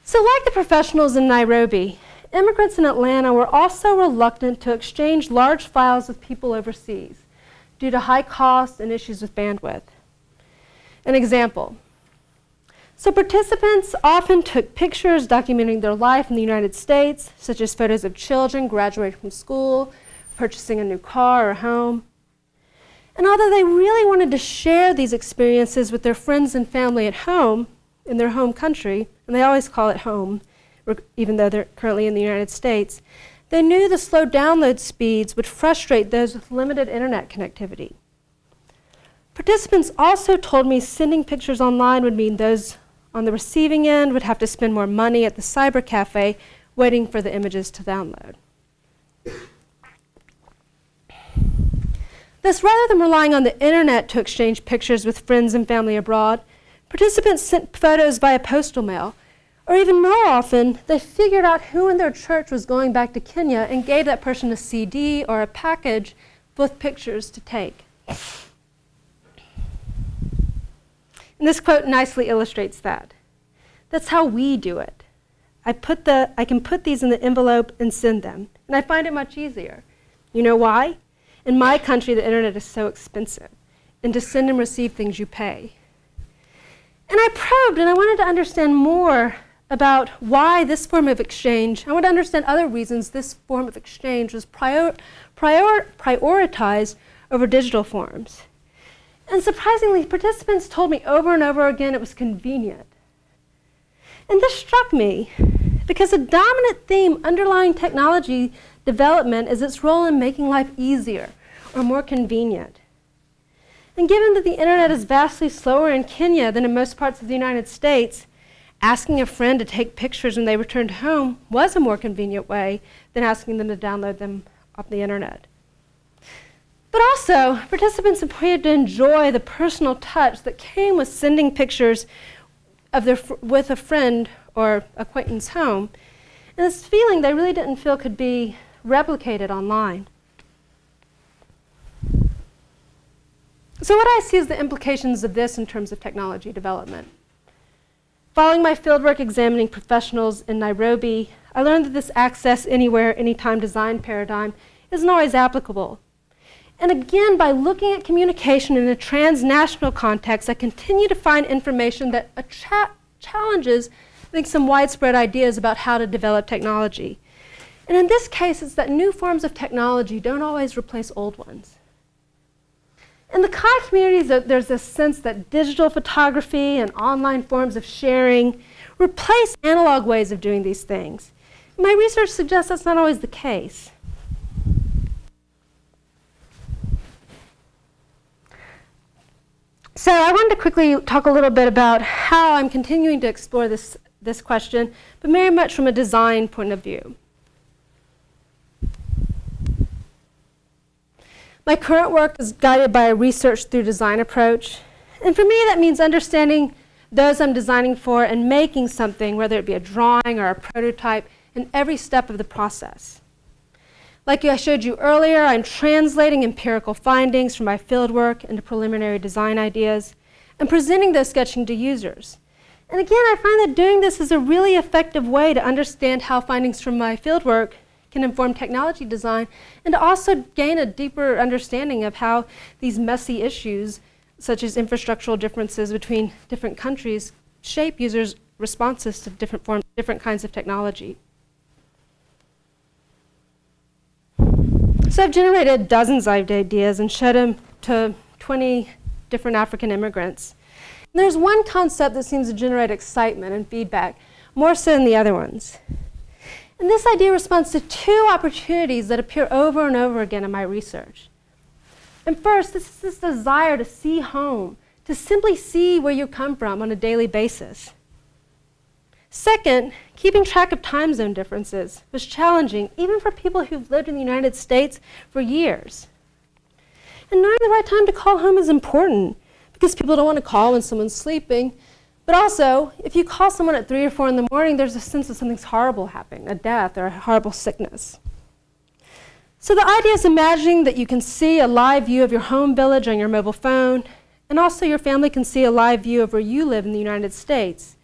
So like the professionals in Nairobi, immigrants in Atlanta were also reluctant to exchange large files with people overseas due to high costs and issues with bandwidth. An example. So participants often took pictures documenting their life in the United States, such as photos of children graduating from school, purchasing a new car or home. And although they really wanted to share these experiences with their friends and family at home, in their home country, and they always call it home, even though they're currently in the United States, they knew the slow download speeds would frustrate those with limited internet connectivity. Participants also told me sending pictures online would mean those on the receiving end would have to spend more money at the cyber cafe waiting for the images to download. Thus, rather than relying on the internet to exchange pictures with friends and family abroad, participants sent photos via postal mail, or even more often, they figured out who in their church was going back to Kenya and gave that person a CD or a package with pictures to take. And this quote nicely illustrates that. That's how we do it. I can put these in the envelope and send them, and I find it much easier. You know why? In my country, the internet is so expensive, and to send and receive things you pay. And I probed, and I wanted to understand more about why this form of exchange, I want to understand other reasons this form of exchange was prioritized over digital forms. And surprisingly, participants told me over and over again it was convenient. And this struck me because a dominant theme underlying technology development is its role in making life easier or more convenient. And given that the internet is vastly slower in Kenya than in most parts of the United States, asking a friend to take pictures when they returned home was a more convenient way than asking them to download them off the internet. But also, participants appeared to enjoy the personal touch that came with sending pictures of with a friend or acquaintance home, and this feeling they really didn't feel could be replicated online. So what I see is the implications of this in terms of technology development. Following my fieldwork examining professionals in Nairobi, I learned that this access anywhere, anytime design paradigm isn't always applicable. And again, by looking at communication in a transnational context, I continue to find information that challenges, I think, some widespread ideas about how to develop technology. And in this case, it's that new forms of technology don't always replace old ones. In the Kai communities, there's this sense that digital photography and online forms of sharing replace analog ways of doing these things. My research suggests that's not always the case. So I wanted to quickly talk a little bit about how I'm continuing to explore this question, but very much from a design point of view. My current work is guided by a research through design approach. And for me, that means understanding those I'm designing for and making something, whether it be a drawing or a prototype, in every step of the process. Like I showed you earlier, I'm translating empirical findings from my fieldwork into preliminary design ideas and presenting those sketching to users. And again, I find that doing this is a really effective way to understand how findings from my fieldwork can inform technology design, and to also gain a deeper understanding of how these messy issues, such as infrastructural differences between different countries, shape users' responses to different kinds of technology. So I've generated dozens of ideas and showed them to 20 different African immigrants. And there's one concept that seems to generate excitement and feedback, more so than the other ones. And this idea responds to two opportunities that appear over and over again in my research. And first, this is this desire to see home, to simply see where you come from on a daily basis. Second, keeping track of time zone differences was challenging, even for people who've lived in the United States for years. And knowing the right time to call home is important, because people don't want to call when someone's sleeping. But also, if you call someone at 3 or 4 in the morning, there's a sense that something's horrible happening, a death or a horrible sickness. So the idea is imagining that you can see a live view of your home village on your mobile phone, and also your family can see a live view of where you live in the United States.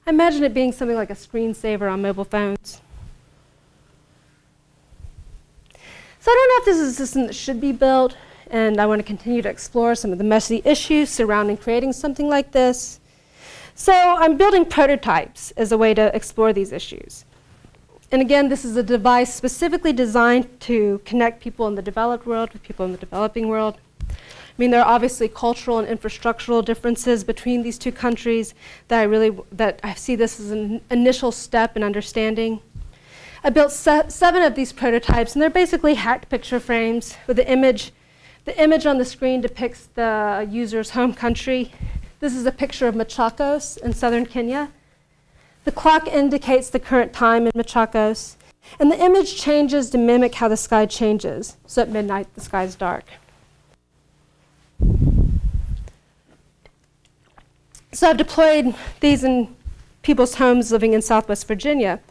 I imagine it being something like a screensaver on mobile phones. So I don't know if this is a system that should be built, and I want to continue to explore some of the messy issues surrounding creating something like this. So I'm building prototypes as a way to explore these issues. And again, this is a device specifically designed to connect people in the developed world with people in the developing world. I mean, there are obviously cultural and infrastructural differences between these two countries that I see this as an initial step in understanding. I built 7 of these prototypes, and they're basically hacked picture frames with the image. The image on the screen depicts the user's home country. This is a picture of Machakos in southern Kenya. The clock indicates the current time in Machakos, and the image changes to mimic how the sky changes. So at midnight, the sky is dark. So I've deployed these in people's homes living in Southwest Virginia.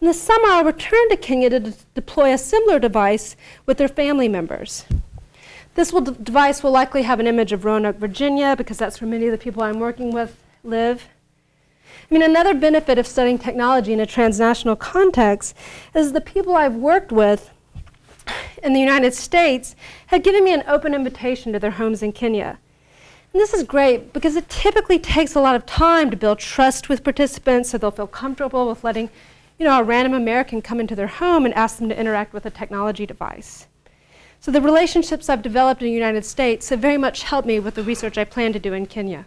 In the summer, I'll return to Kenya to deploy a similar device with their family members. This device will likely have an image of Roanoke, Virginia, because that's where many of the people I'm working with live. I mean, another benefit of studying technology in a transnational context is the people I've worked with in the United States have given me an open invitation to their homes in Kenya. And this is great because it typically takes a lot of time to build trust with participants so they'll feel comfortable with letting, a random American come into their home and ask them to interact with a technology device. So the relationships I've developed in the United States have very much helped me with the research I plan to do in Kenya.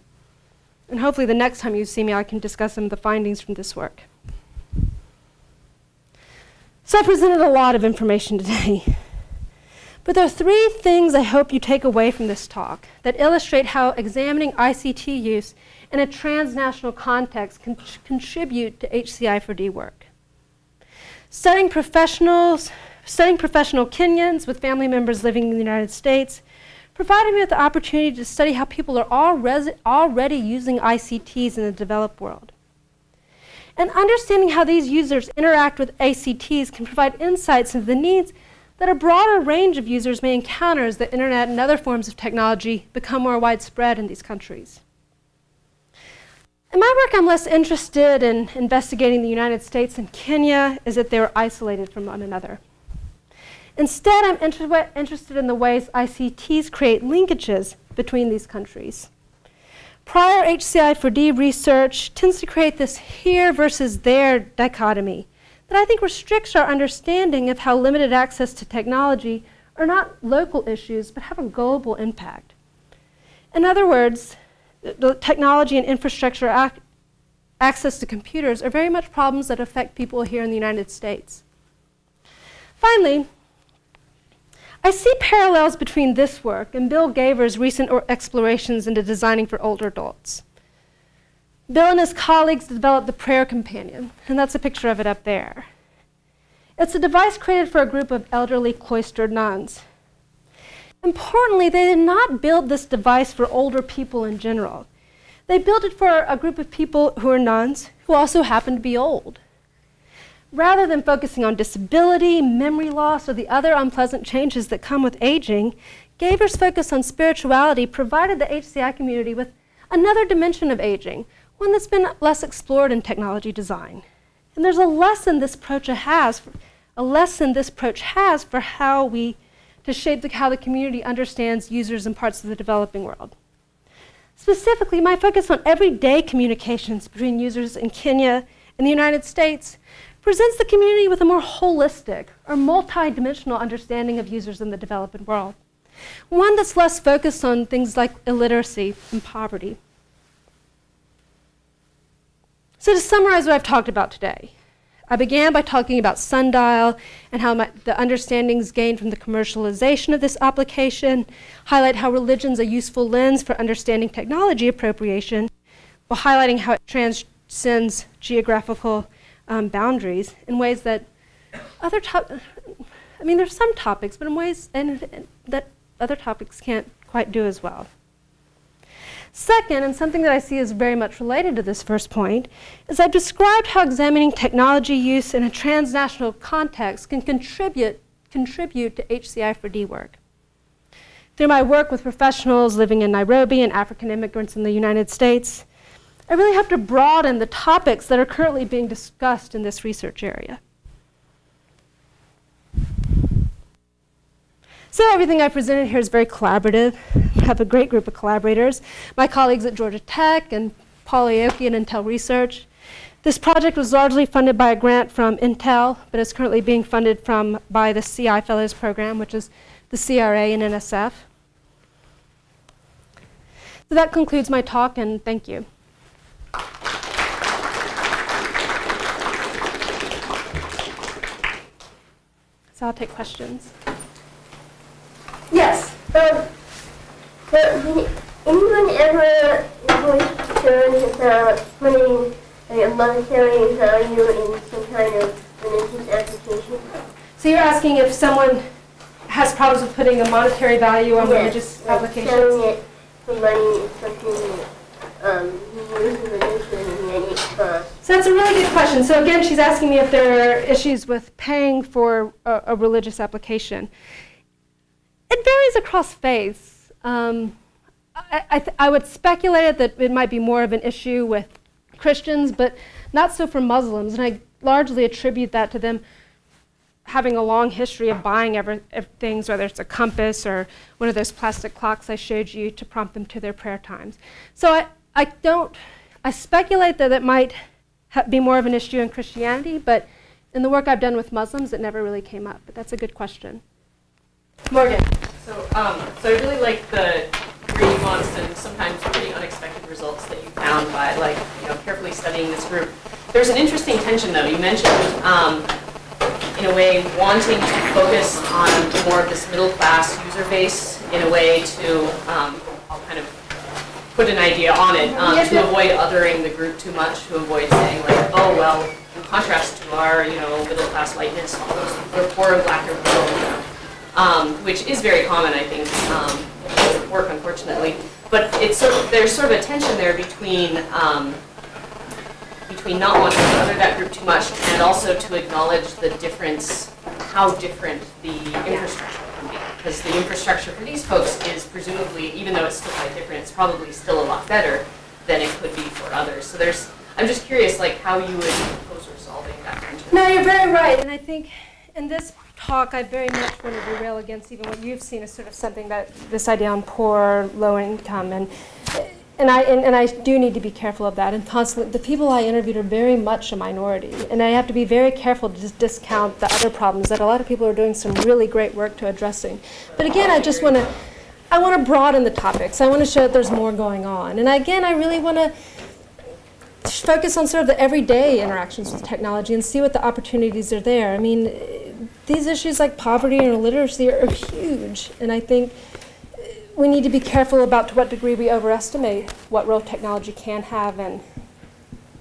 And hopefully the next time you see me, I can discuss some of the findings from this work. So I presented a lot of information today. But there are 3 things I hope you take away from this talk that illustrate how examining ICT use in a transnational context can contribute to HCI4D work. Studying professional Kenyans with family members living in the United States provided me with the opportunity to study how people are already using ICTs in the developed world. And understanding how these users interact with ICTs can provide insights into the needs that a broader range of users may encounter as the internet and other forms of technology become more widespread in these countries. In my work, I'm less interested in investigating the United States and Kenya as if they were isolated from one another. Instead, I'm interested in the ways ICTs create linkages between these countries. Prior HCI4D research tends to create this here versus there dichotomy that I think restricts our understanding of how limited access to technology are not local issues, but have a global impact. In other words, the technology and infrastructure access to computers are very much problems that affect people here in the United States. Finally, I see parallels between this work and Bill Gaver's recent explorations into designing for older adults. Bill and his colleagues developed the Prayer Companion, and that's a picture of it up there. It's a device created for a group of elderly cloistered nuns. Importantly, they did not build this device for older people in general. They built it for a group of people who are nuns who also happen to be old. Rather than focusing on disability, memory loss, or the other unpleasant changes that come with aging, Gaver's focus on spirituality provided the HCI community with another dimension of aging, one that's been less explored in technology design. And there's a lesson this approach has for how the community understands users in parts of the developing world. Specifically, my focus on everyday communications between users in Kenya and the United States presents the community with a more holistic or multi-dimensional understanding of users in the developing world, one that's less focused on things like illiteracy and poverty. So to summarize what I've talked about today, I began by talking about sundial and how the understandings gained from the commercialization of this application highlight how religion's a useful lens for understanding technology appropriation, while highlighting how it transcends geographical boundaries in ways that there's some topics, but in ways that other topics can't quite do as well. Second, and something that I see is very much related to this first point, is I've described how examining technology use in a transnational context can contribute contribute to HCI4D work. Through my work with professionals living in Nairobi and African immigrants in the United States, I really have to broaden the topics that are currently being discussed in this research area. So everything I presented here is very collaborative. I have a great group of collaborators, my colleagues at Georgia Tech and Paul Aoki and Intel Research. This project was largely funded by a grant from Intel, but is currently being funded by the CI Fellows Program, which is the CRA and NSF. So that concludes my talk, and thank you. So I'll take questions. Yes? Anyone ever concerned about putting a monetary value in some kind of religious application? So you're asking if someone has problems with putting a monetary value on religious applications? Selling it for money is something that you use in religion and then it costs. So that's a really good question. So again, she's asking me if there are issues with paying for a religious application. It varies across faiths. I would speculate that it might be more of an issue with Christians, but not so for Muslims. And I largely attribute that to them having a long history of buying things, whether it's a compass or one of those plastic clocks I showed you to prompt them to their prayer times. So I speculate that it might be more of an issue in Christianity, but in the work I've done with Muslims, it never really came up. But that's a good question. Morgan. So I really like the really nuanced and sometimes pretty unexpected results that you found by carefully studying this group. There's an interesting tension though. You mentioned in a way wanting to focus on more of this middle class user base in a way to I'll kind of put an idea on it to avoid othering the group too much, to avoid saying like, oh well, in contrast to our middle class whiteness, all those people are poor and black or poor. Which is very common, I think, in work, unfortunately. But it's there's sort of a tension there between not wanting to other that group too much and also to acknowledge the difference, how different the infrastructure can be. Because the infrastructure for these folks is presumably, even though it's still quite different, it's probably still a lot better than it could be for others. So I'm just curious, like, how you would propose resolving that tension. No, you're very right, and I think in this talk, I very much want to rail against even what you've seen as sort of something that this idea on poor, low income, and I do need to be careful of that. And constantly, the people I interviewed are very much a minority, and I have to be very careful to just discount the other problems that a lot of people are doing some really great work to addressing. But again, I want to broaden the topics. I want to show that there's more going on, and again, I really want to focus on sort of the everyday interactions with technology and see what the opportunities are there. I mean, these issues like poverty and illiteracy are huge, and I think we need to be careful about to what degree we overestimate what role technology can have, and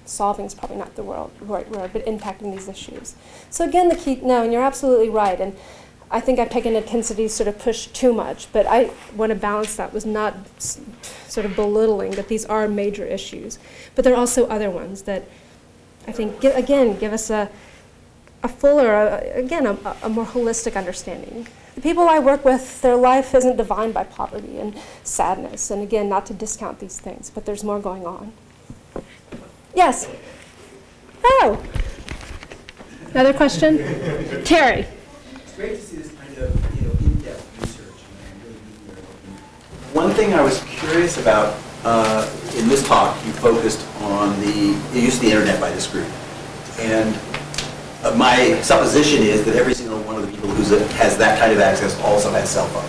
solving is probably not the right word, but impacting these issues. So again, the key, no, and you're absolutely right, and I think I've taken a tendency to sort of push too much, but I want to balance that with not sort of belittling that these are major issues. But there are also other ones that I think, give us a fuller, a more holistic understanding. The people I work with, their life isn't defined by poverty and sadness, and again, not to discount these things, but there's more going on. Yes? Oh! Another question? Terry. It's great to see this kind of in-depth research. One thing I was curious about in this talk, you focused on the use of the internet by this group. And my supposition is that every single one of the people who has that kind of access also has cell phones.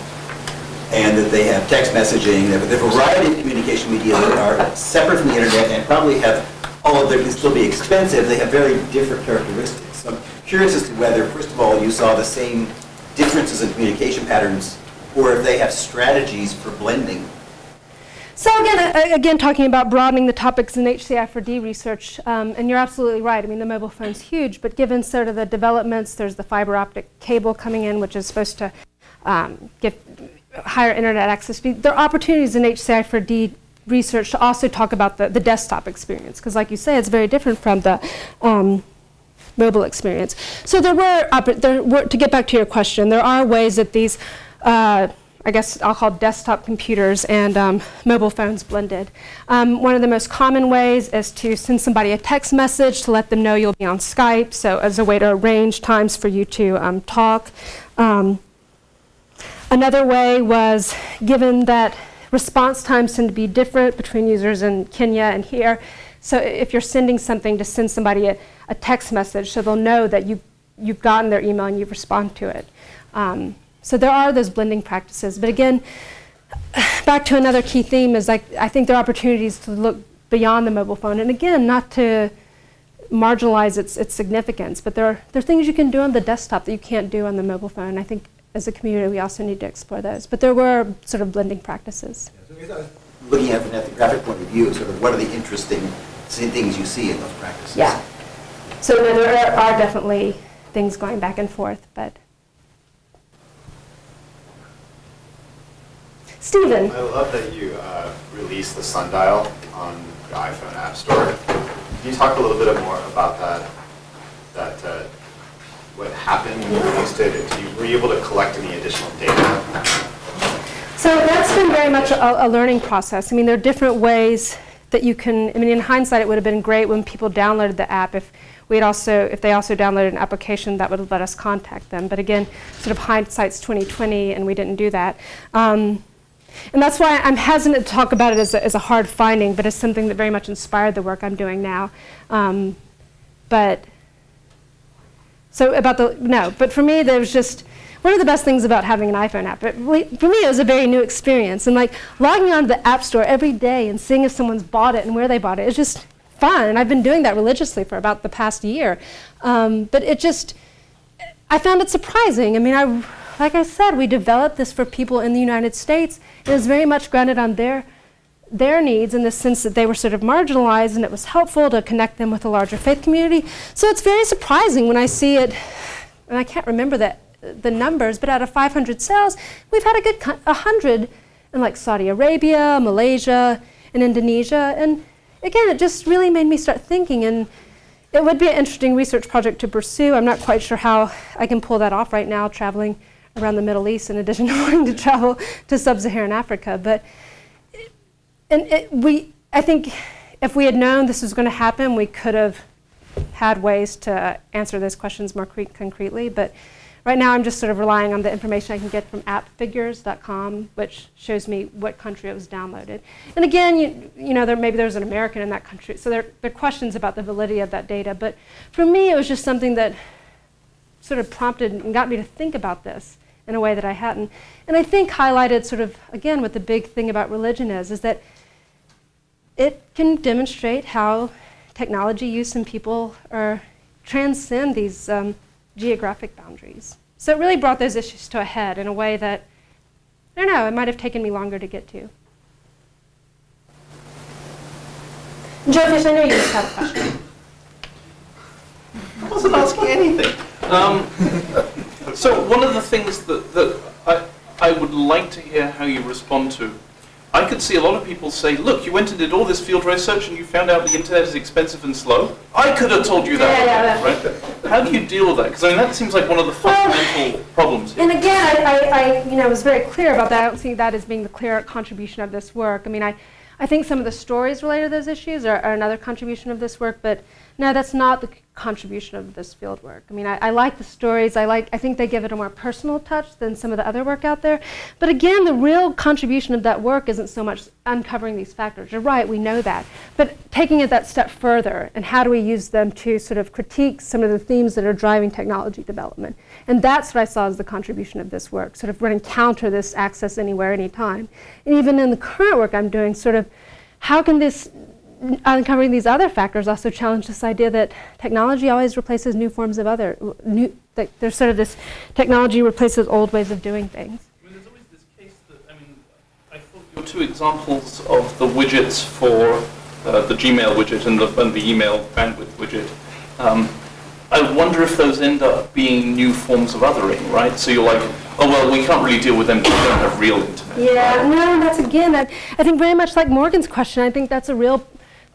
And that they have text messaging, they have a variety of communication media that are separate from the internet and probably have, although they can still be expensive, they have very different characteristics. So I'm curious as to whether, first of all, you saw the same differences in communication patterns, or if they have strategies for blending. So again, talking about broadening the topics in HCI4D research, and you're absolutely right. I mean, the mobile phone's huge, but given sort of the developments, there's the fiber optic cable coming in, which is supposed to give higher internet access speed. There are opportunities in HCI4D research to also talk about the desktop experience, because like you say, it's very different from the mobile experience. So there were, to get back to your question, there are ways that these, I guess I'll call desktop computers and mobile phones blended. One of the most common ways is to send somebody a text message to let them know you'll be on Skype, so as a way to arrange times for you to talk. Another way was, given that response times tend to be different between users in Kenya and here, so if you're sending something, to send somebody a text message so they'll know that you've gotten their email and you've responded to it. So there are those blending practices. But again, back to another key theme is, like, I think there are opportunities to look beyond the mobile phone. And again, not to marginalize its significance, but there are things you can do on the desktop that you can't do on the mobile phone. I think as a community, we also need to explore those. But there were sort of blending practices. Yeah, so looking at it from an ethnographic point of view, sort of what are the interesting things you see in those practices? Yeah. So no, there are definitely things going back and forth, but. Stephen. I love that you released the sundial on the iPhone App Store. Can you talk a little bit more about that? What happened when you released it? Were you able to collect any additional data? So that's been very much a learning process. I mean, there are different ways that you can. I mean, in hindsight, it would have been great when people downloaded the app if they also downloaded an application that would let us contact them. But again, sort of hindsight's 20/20, and we didn't do that. And that's why I'm hesitant to talk about it as a hard finding, but it's something that very much inspired the work I'm doing now. But for me, there was just, one of the best things about having an iPhone app, for me, it was a very new experience. And like logging onto the App Store every day and seeing if someone's bought it and where they bought it, it's just fun. And I've been doing that religiously for about the past year. But I found it surprising. I mean, like I said, we developed this for people in the United States. It was very much grounded on their needs, in the sense that they were sort of marginalized, and it was helpful to connect them with a larger faith community. So it's very surprising when I see it, and I can't remember the numbers, but out of 500 sales, we've had a good 100 in like Saudi Arabia, Malaysia, and Indonesia. And again, it just really made me start thinking, and it would be an interesting research project to pursue. I'm not quite sure how I can pull that off right now, traveling around the Middle East in addition to wanting to travel to sub-Saharan Africa. But I think if we had known this was going to happen, we could have had ways to answer those questions more concretely. But right now, I'm just sort of relying on the information I can get from appfigures.com, which shows me what country it was downloaded. And again, maybe there's an American in that country, so there are questions about the validity of that data. But for me, it was just something that sort of prompted and got me to think about this in a way that I hadn't. And I think highlighted sort of, again, what the big thing about religion is that it can demonstrate how technology use and people transcend these geographic boundaries. So it really brought those issues to a head in a way that, I don't know, it might have taken me longer to get to. Joe Fish, I know you just have a question. I wasn't asking anything. So one of the things that I would like to hear how you respond to, I could see a lot of people say, look, you went and did all this field research and you found out the internet is expensive and slow. I could have told you that, right? How do you deal with that? Because I mean, that seems like one of the fundamental problems here. And again, I was very clear about that. I don't see that as being the clear contribution of this work. I mean, I think some of the stories related to those issues are another contribution of this work, but no, that's not the contribution of this field work. I mean, I like the stories. I think they give it a more personal touch than some of the other work out there. But again, the real contribution of that work isn't so much uncovering these factors. You're right, we know that. But taking it that step further, and how do we use them to sort of critique some of the themes that are driving technology development. And that's what I saw as the contribution of this work, sort of running counter this access anywhere, anytime. And even in the current work I'm doing, sort of, how can this uncovering these other factors also challenge this idea that technology always replaces new forms of there's sort of this technology replaces old ways of doing things. I mean, there's always this case that, I mean, I thought your two examples of the widgets for the Gmail widget and the email bandwidth widget, I wonder if those end up being new forms of othering, right? So you're like, oh, well, we can't really deal with them because we don't have real internet. Yeah, right? No, that's again, I think very much like Morgan's question, I think that's a real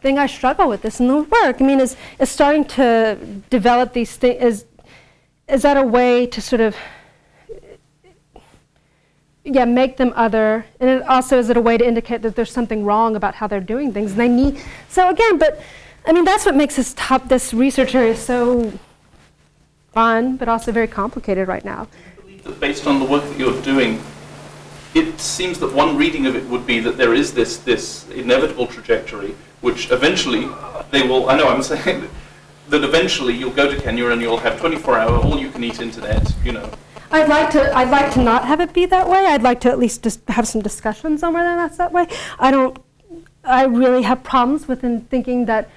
thing I struggle with this in the work. I mean, is starting to develop these things, is that a way to sort of, yeah, make them other, and it also is it a way to indicate that there's something wrong about how they're doing things, and they need, so again, but I mean, that's what makes this research area so fun, but also very complicated right now. I believe that based on the work that you're doing, it seems that one reading of it would be that there is this inevitable trajectory, which eventually they will, I know I'm saying that eventually you'll go to Kenya and you'll have 24-hour all-you-can-eat internet, you know. I'd like to not have it be that way. I'd like to at least just have some discussions on whether that's that way. I really have problems with thinking that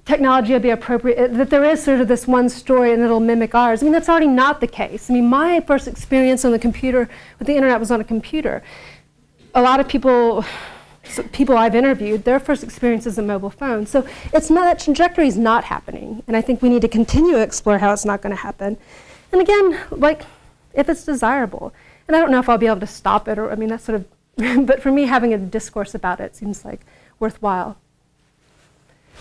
technology will be appropriate, that there is sort of this one story and it'll mimic ours. I mean, that's already not the case. I mean, my first experience on the computer with the internet was on a computer. A lot of people I've interviewed, their first experience is a mobile phone. So it's not, that trajectory is not happening. And I think we need to continue to explore how it's not going to happen. And again, like, if it's desirable. And I don't know if I'll be able to stop it, or, I mean, that's sort of, but for me, having a discourse about it seems like worthwhile.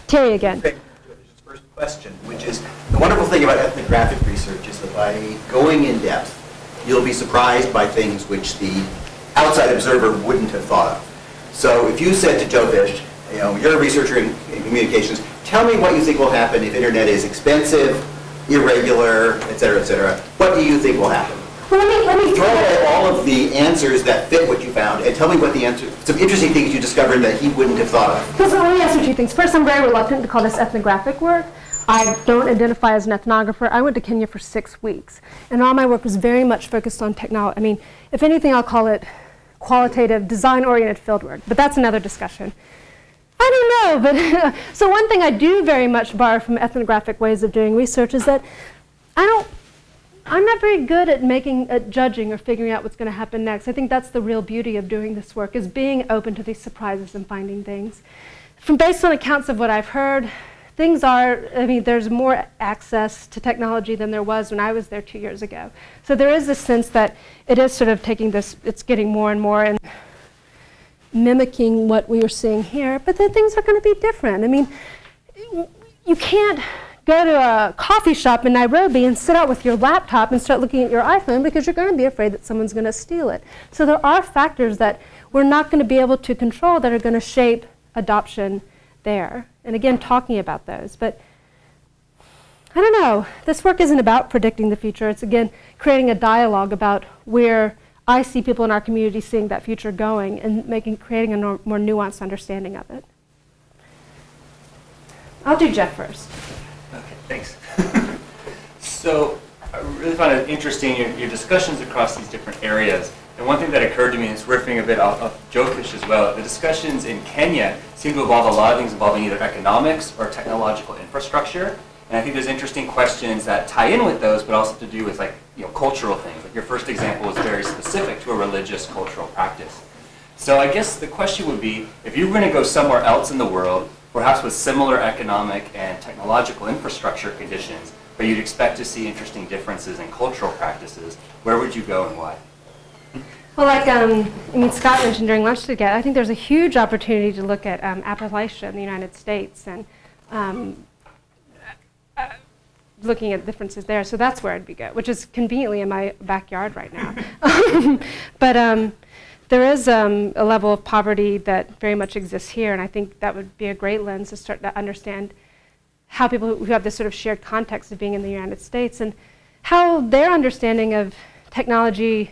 Terry again. First question, which is, the wonderful thing about ethnographic research is that by going in depth, you'll be surprised by things which the outside observer wouldn't have thought of. So if you said to Joe Fish, you know, you're a researcher in communications, tell me what you think will happen if internet is expensive, irregular, et cetera, what do you think will happen? Well, let me throw away all of the answers that fit what you found, and tell me what the answer, some interesting things you discovered that he wouldn't have thought of. So let me answer two things. First, I'm very reluctant to call this ethnographic work. I don't identify as an ethnographer. I went to Kenya for 6 weeks, and all my work was very much focused on technology. I mean, if anything, I'll call it qualitative, design-oriented fieldwork, but that's another discussion. I don't know, but so one thing I do very much borrow from ethnographic ways of doing research is that I'm not very good at judging or figuring out what's going to happen next. I think that's the real beauty of doing this work, is being open to these surprises and finding things. Based on accounts of what I've heard, things are, I mean, there's more access to technology than there was when I was there 2 years ago. So there is this sense that it is sort of taking this, it's getting more and more and mimicking what we were seeing here, but then things are going to be different. I mean, you can't go to a coffee shop in Nairobi and sit out with your laptop and start looking at your iPhone, because you're going to be afraid that someone's going to steal it. So there are factors that we're not going to be able to control that are going to shape adoption there. And again, talking about those. But I don't know. This work isn't about predicting the future. It's, again, creating a dialogue about where I see people in our community seeing that future going, and creating a more nuanced understanding of it. I'll do Jeff first. Okay, thanks. So I really find it interesting, your discussions across these different areas. And one thing that occurred to me is riffing a bit off of Joe Fish as well. The discussions in Kenya seem to involve a lot of things involving either economics or technological infrastructure. And I think there's interesting questions that tie in with those, but also to do with, like, you know, cultural things. Like your first example was very specific to a religious cultural practice. So I guess the question would be, if you were going to go somewhere else in the world, perhaps with similar economic and technological infrastructure conditions, but you'd expect to see interesting differences in cultural practices, where would you go and why? Well, like I mean, Scott mentioned during lunch together, I think there's a huge opportunity to look at Appalachia in the United States and looking at differences there. So that's where I'd be good, which is conveniently in my backyard right now. But there is a level of poverty that very much exists here, and I think that would be a great lens to start to understand how people who have this sort of shared context of being in the United States and how their understanding of technology,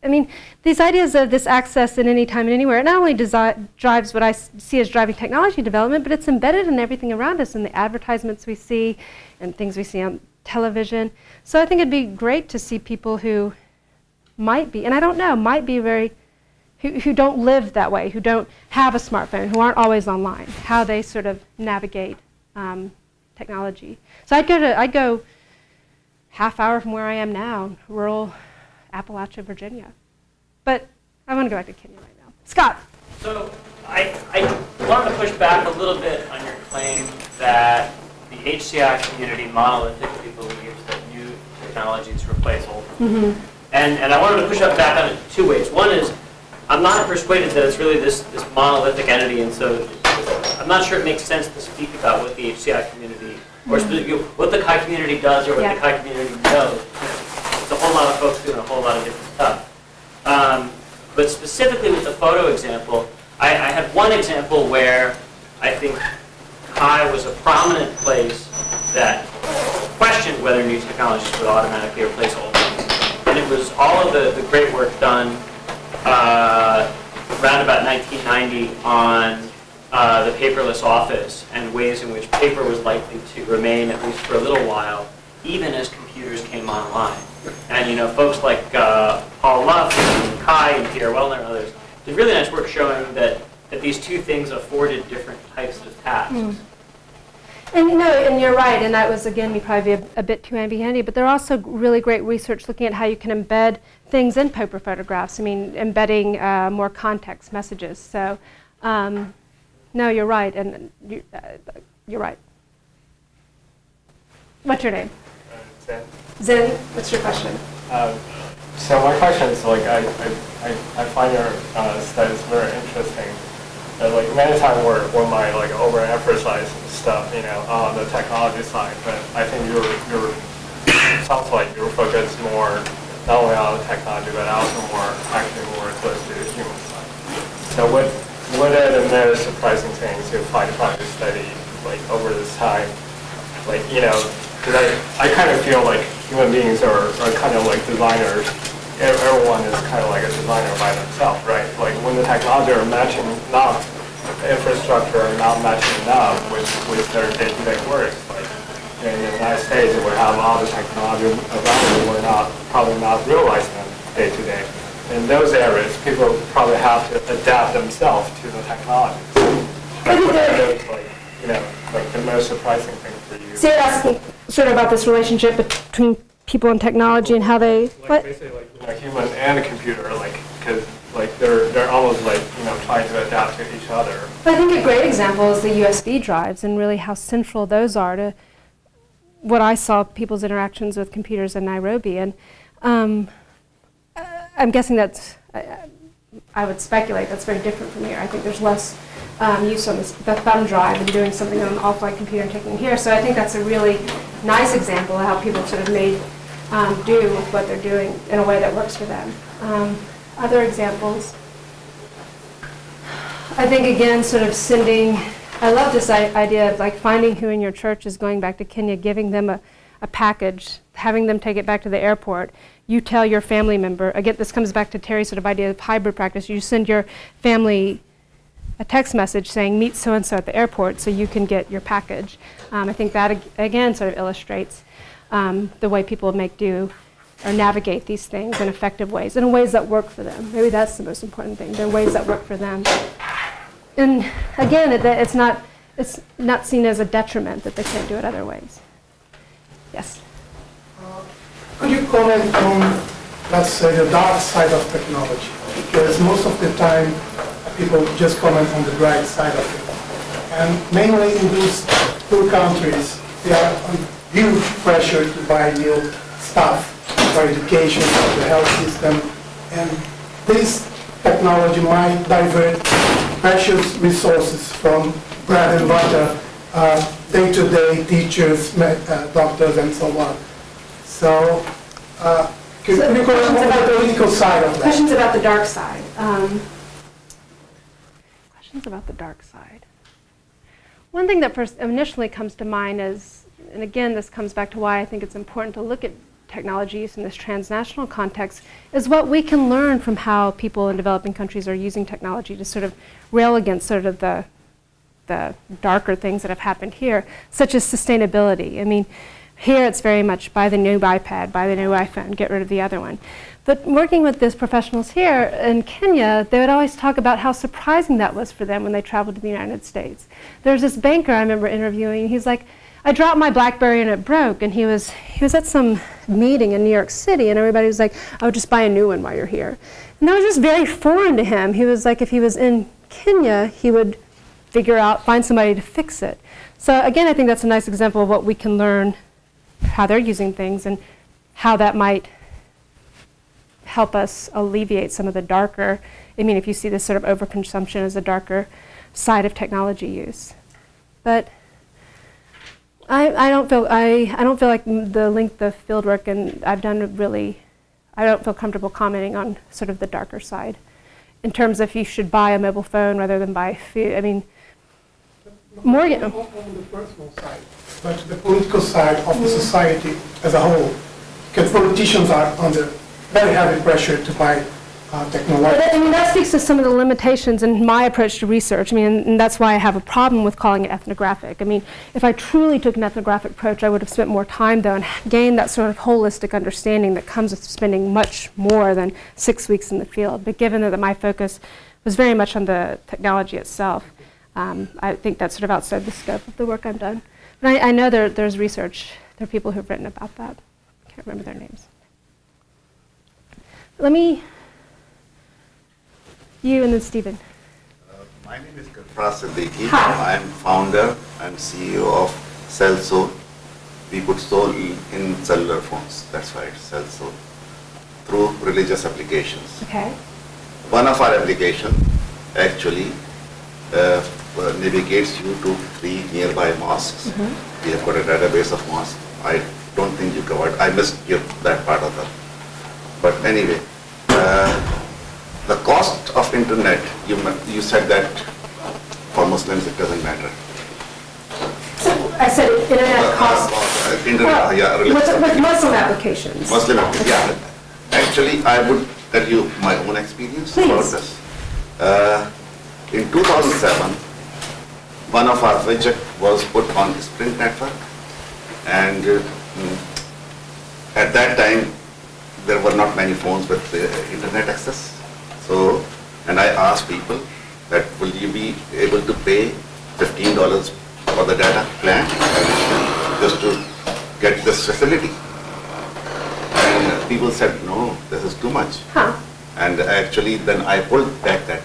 I mean, these ideas of this access at any time and anywhere, it not only drives what I see as driving technology development, but it's embedded in everything around us, in the advertisements we see and things we see on television. So I think it'd be great to see people who might be, and I don't know, might be who don't live that way, who don't have a smartphone, who aren't always online, how they sort of navigate technology. So I'd go half hour from where I am now, rural Appalachia, Virginia. But I want to go back to Kenya right now. Scott. So I wanted to push back a little bit on your claim that the HCI community monolithically believes that new technologies replace old. Mm-hmm. And I wanted to push up back on it 2 ways. One is, I'm not persuaded that it's really this monolithic entity, and so I'm not sure it makes sense to speak about what the HCI community, or what the Chi community does, or what the Chi community knows. It's a whole lot of folks doing a whole lot of different stuff. But specifically with the photo example, I had one example where I think Chi was a prominent place that questioned whether new technologies would automatically replace old ones. And it was all of the great work done around about 1990 on the paperless office and ways in which paper was likely to remain, at least for a little while, even as computers came online. And folks like Paul Luff and Kai and Pierre Wellner and others did really nice work showing that these two things afforded different types of tasks. And and you're right, and that was, again, me probably be a bit too heavy-handed, but there are also really great research looking at how you can embed things in paper photographs. I mean, embedding more context messages. So, no, you're right, and you're right. What's your name? Zen. Zen, what's your question? So my question is, like, I find your studies very interesting. Like many times we might like overemphasize stuff, on the technology side, but I think you're sounds like you're focused more not only on the technology, but also actually more close to the human side. So what are the most surprising things you find from this study, like over this time? Like, because I kind of feel like human beings are kind of like designers. Everyone is kind of like a designer by themselves, right? Like when the technology are matching up, infrastructure are not matching up with their day-to-day work. Like in the United States, we have all the technology around, we're probably not realizing them day-to-day. In those areas, people probably have to adapt themselves to the technology. Like what are those, like the most surprising thing for you? So you're asking sort of about this relationship between people and technology and how they basically human and a computer, because they're almost trying to adapt to each other. I think a great example is the USB drives and really how central those are to what I saw people's interactions with computers in Nairobi. And I'm guessing that's, I would speculate that's very different from here. I think there's less use on the thumb drive and doing something on an offline computer and taking it here. So I think that's a really nice example of how people sort of made do with what they're doing in a way that works for them. Other examples, I think again sort of sending, I love this idea of like finding who in your church is going back to Kenya, giving them a package, having them take it back to the airport. You tell your family member, again this comes back to Terry's sort of idea of hybrid practice, you send your family a text message saying meet so-and-so at the airport so you can get your package. I think that again sort of illustrates the way people make do or navigate these things in effective ways, in ways that work for them. Maybe that's the most important thing. They're ways that work for them. And again, it's not seen as a detriment that they can't do it other ways. Yes? Could you comment on, let's say, the dark side of technology? Because most of the time, people just comment on the bright side of it. And mainly in those poor countries, they are under huge pressure to buy new stuff for education, for the health system. And this technology might divert precious resources from bread and butter, day-to-day teachers, doctors, and so on. So, could you comment on the political side of that? Questions about the dark side. Questions about the dark side. One thing that first initially comes to mind is, and again, this comes back to why I think it's important to look at technology use in this transnational context, is what we can learn from how people in developing countries are using technology to sort of rail against sort of the darker things that have happened here, such as sustainability. I mean, here it's very much buy the new iPad, buy the new iPhone, get rid of the other one. But working with these professionals here in Kenya, they would always talk about how surprising that was for them when they traveled to the United States. There's this banker I remember interviewing, he's like, I dropped my BlackBerry and it broke, and he was at some meeting in New York City, and everybody was like, oh, just buy a new one while you're here. And that was just very foreign to him. He was like, if he was in Kenya, he would find somebody to fix it. So again, I think that's a nice example of what we can learn, how they're using things, and how that might help us alleviate some of the darker I mean, if you see this sort of overconsumption as a darker side of technology use. But I don't feel like the length of fieldwork and I've done really, I don't feel comfortable commenting on sort of the darker side in terms of if you should buy a mobile phone rather than buy food. I mean, Morgan. On the personal side, but the political side of the society as a whole, because politicians are under very heavy pressure to buy technology. But, I mean, that speaks to some of the limitations in my approach to research. I mean, and that's why I have a problem with calling it ethnographic. I mean, if I truly took an ethnographic approach, I would have spent more time, though, and gained that sort of holistic understanding that comes with spending much more than 6 weeks in the field. But given that my focus was very much on the technology itself, I think that's sort of outside the scope of the work I've done. But I know there's research. There are people who've written about that. I can't remember their names. Let me... You and then Stephen. My name is Gafra Siddiqui. I am founder and CEO of Cell Soul. We put soul in cellular phones. That's why it's Cell Soul. Through religious applications. Okay. One of our applications actually navigates you to 3 nearby mosques. We have got a database of mosques. I don't think you covered. I missed that part of that. But anyway. The cost of internet, you said that for Muslims it doesn't matter. I said internet cost. Internet, yeah. With Muslim applications. Muslim applications, yeah. Actually, I would tell you my own experience about this. In 2007, one of our widgets was put on Sprint network, and at that time, there were not many phones with internet access. So, and I asked people that will you be able to pay $15 for the data plan just to get this facility? And people said, no, this is too much. And actually then I pulled back that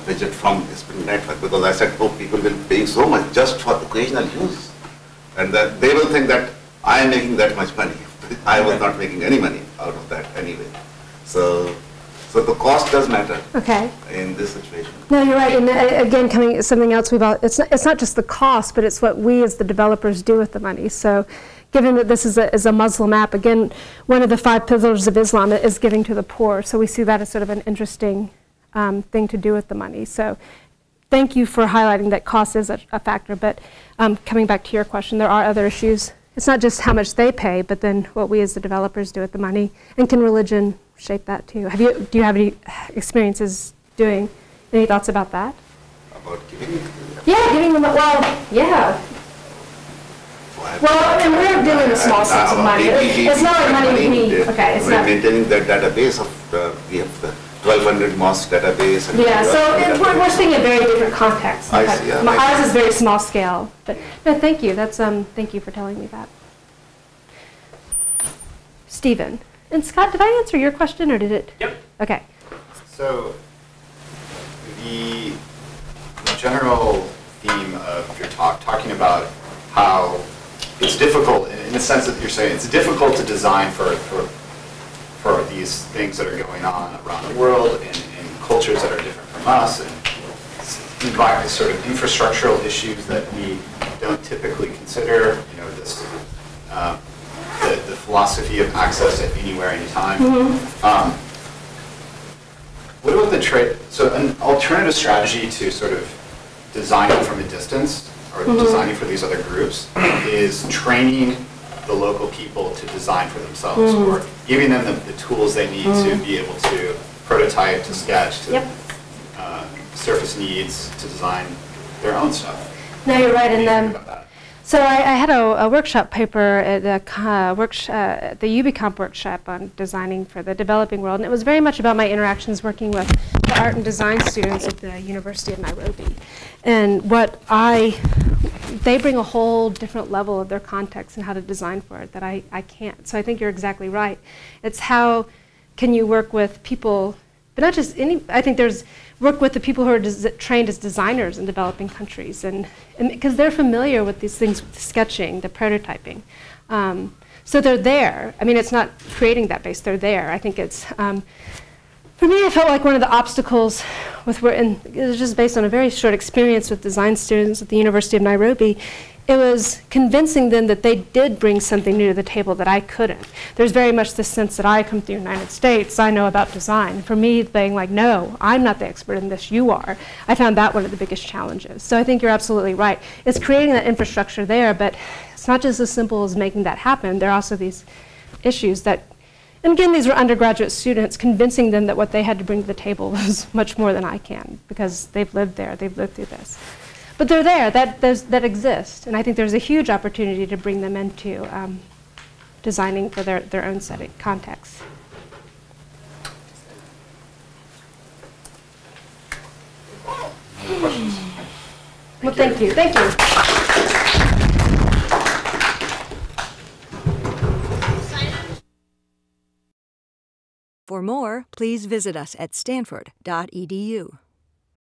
widget from the Sprint network because I said, oh, people will be paying so much just for occasional use. And that they will think that I am making that much money. I was not making any money out of that anyway. So the cost does matter in this situation. No, you're right. And again, coming something else it's not just the cost, but it's what we as the developers do with the money. So given that this is a Muslim app, again, one of the 5 pillars of Islam is giving to the poor. So we see that as sort of an interesting thing to do with the money. So thank you for highlighting that cost is a factor. But coming back to your question, there are other issues. It's not just how much they pay, but then what we as the developers do with the money. And can religion shape that too? Do you have any experiences doing, any thoughts about that? About giving? Yeah, giving them, well, yeah. Well, and we're dealing with small sums of money. It's not like money we, okay, it's not. Maintaining that database of, we have the 1200 mosque database. And yeah, so we're seeing a very different context. I see, yeah, ours is very small scale. But no, thank you. Thank you for telling me that. Stephen. And Scott, did I answer your question or did it? Yep. Okay. So the general theme of your talk, talking about how it's difficult, in the sense that you're saying it's difficult to design for these things that are going on around the world in cultures that are different from us, and environment, sort of infrastructural issues that we don't typically consider. You know, this the philosophy of access at anywhere, anytime. What about the trade? So an alternative strategy to sort of designing from a distance, or designing for these other groups, is training the local people to design for themselves, or giving them the tools they need to be able to prototype, to sketch, to surface needs, to design their own stuff. No, you're right. And so I had a workshop paper at the UbiComp workshop on designing for the developing world, and it was very much about my interactions working with the art and design students at the University of Nairobi, and they bring a whole different level of their context and how to design for it that I can't. So I think you're exactly right. It's how can you work with people, but not just any, I think there's work with the people who are trained as designers in developing countries, and because they're familiar with these things, with the sketching, the prototyping. So they're there. I mean, it's not creating that base, they're there. I think it's, For me, I felt like one of the obstacles and it was just based on a very short experience with design students at the University of Nairobi. It was convincing them that they did bring something new to the table that I couldn't. There's very much this sense that I come to the United States, I know about design. For me, being like, no, I'm not the expert in this, you are. I found that one of the biggest challenges. So I think you're absolutely right. It's creating that infrastructure there, but it's not just as simple as making that happen. There are also these issues that, and again, these were undergraduate students, convincing them that what they had to bring to the table was much more than I can, because they've lived there, they've lived through this. But they're there, that exist, and I think there's a huge opportunity to bring them into designing for their own setting, context. Any questions? Well, thank you. Thank you. For more, please visit us at stanford.edu.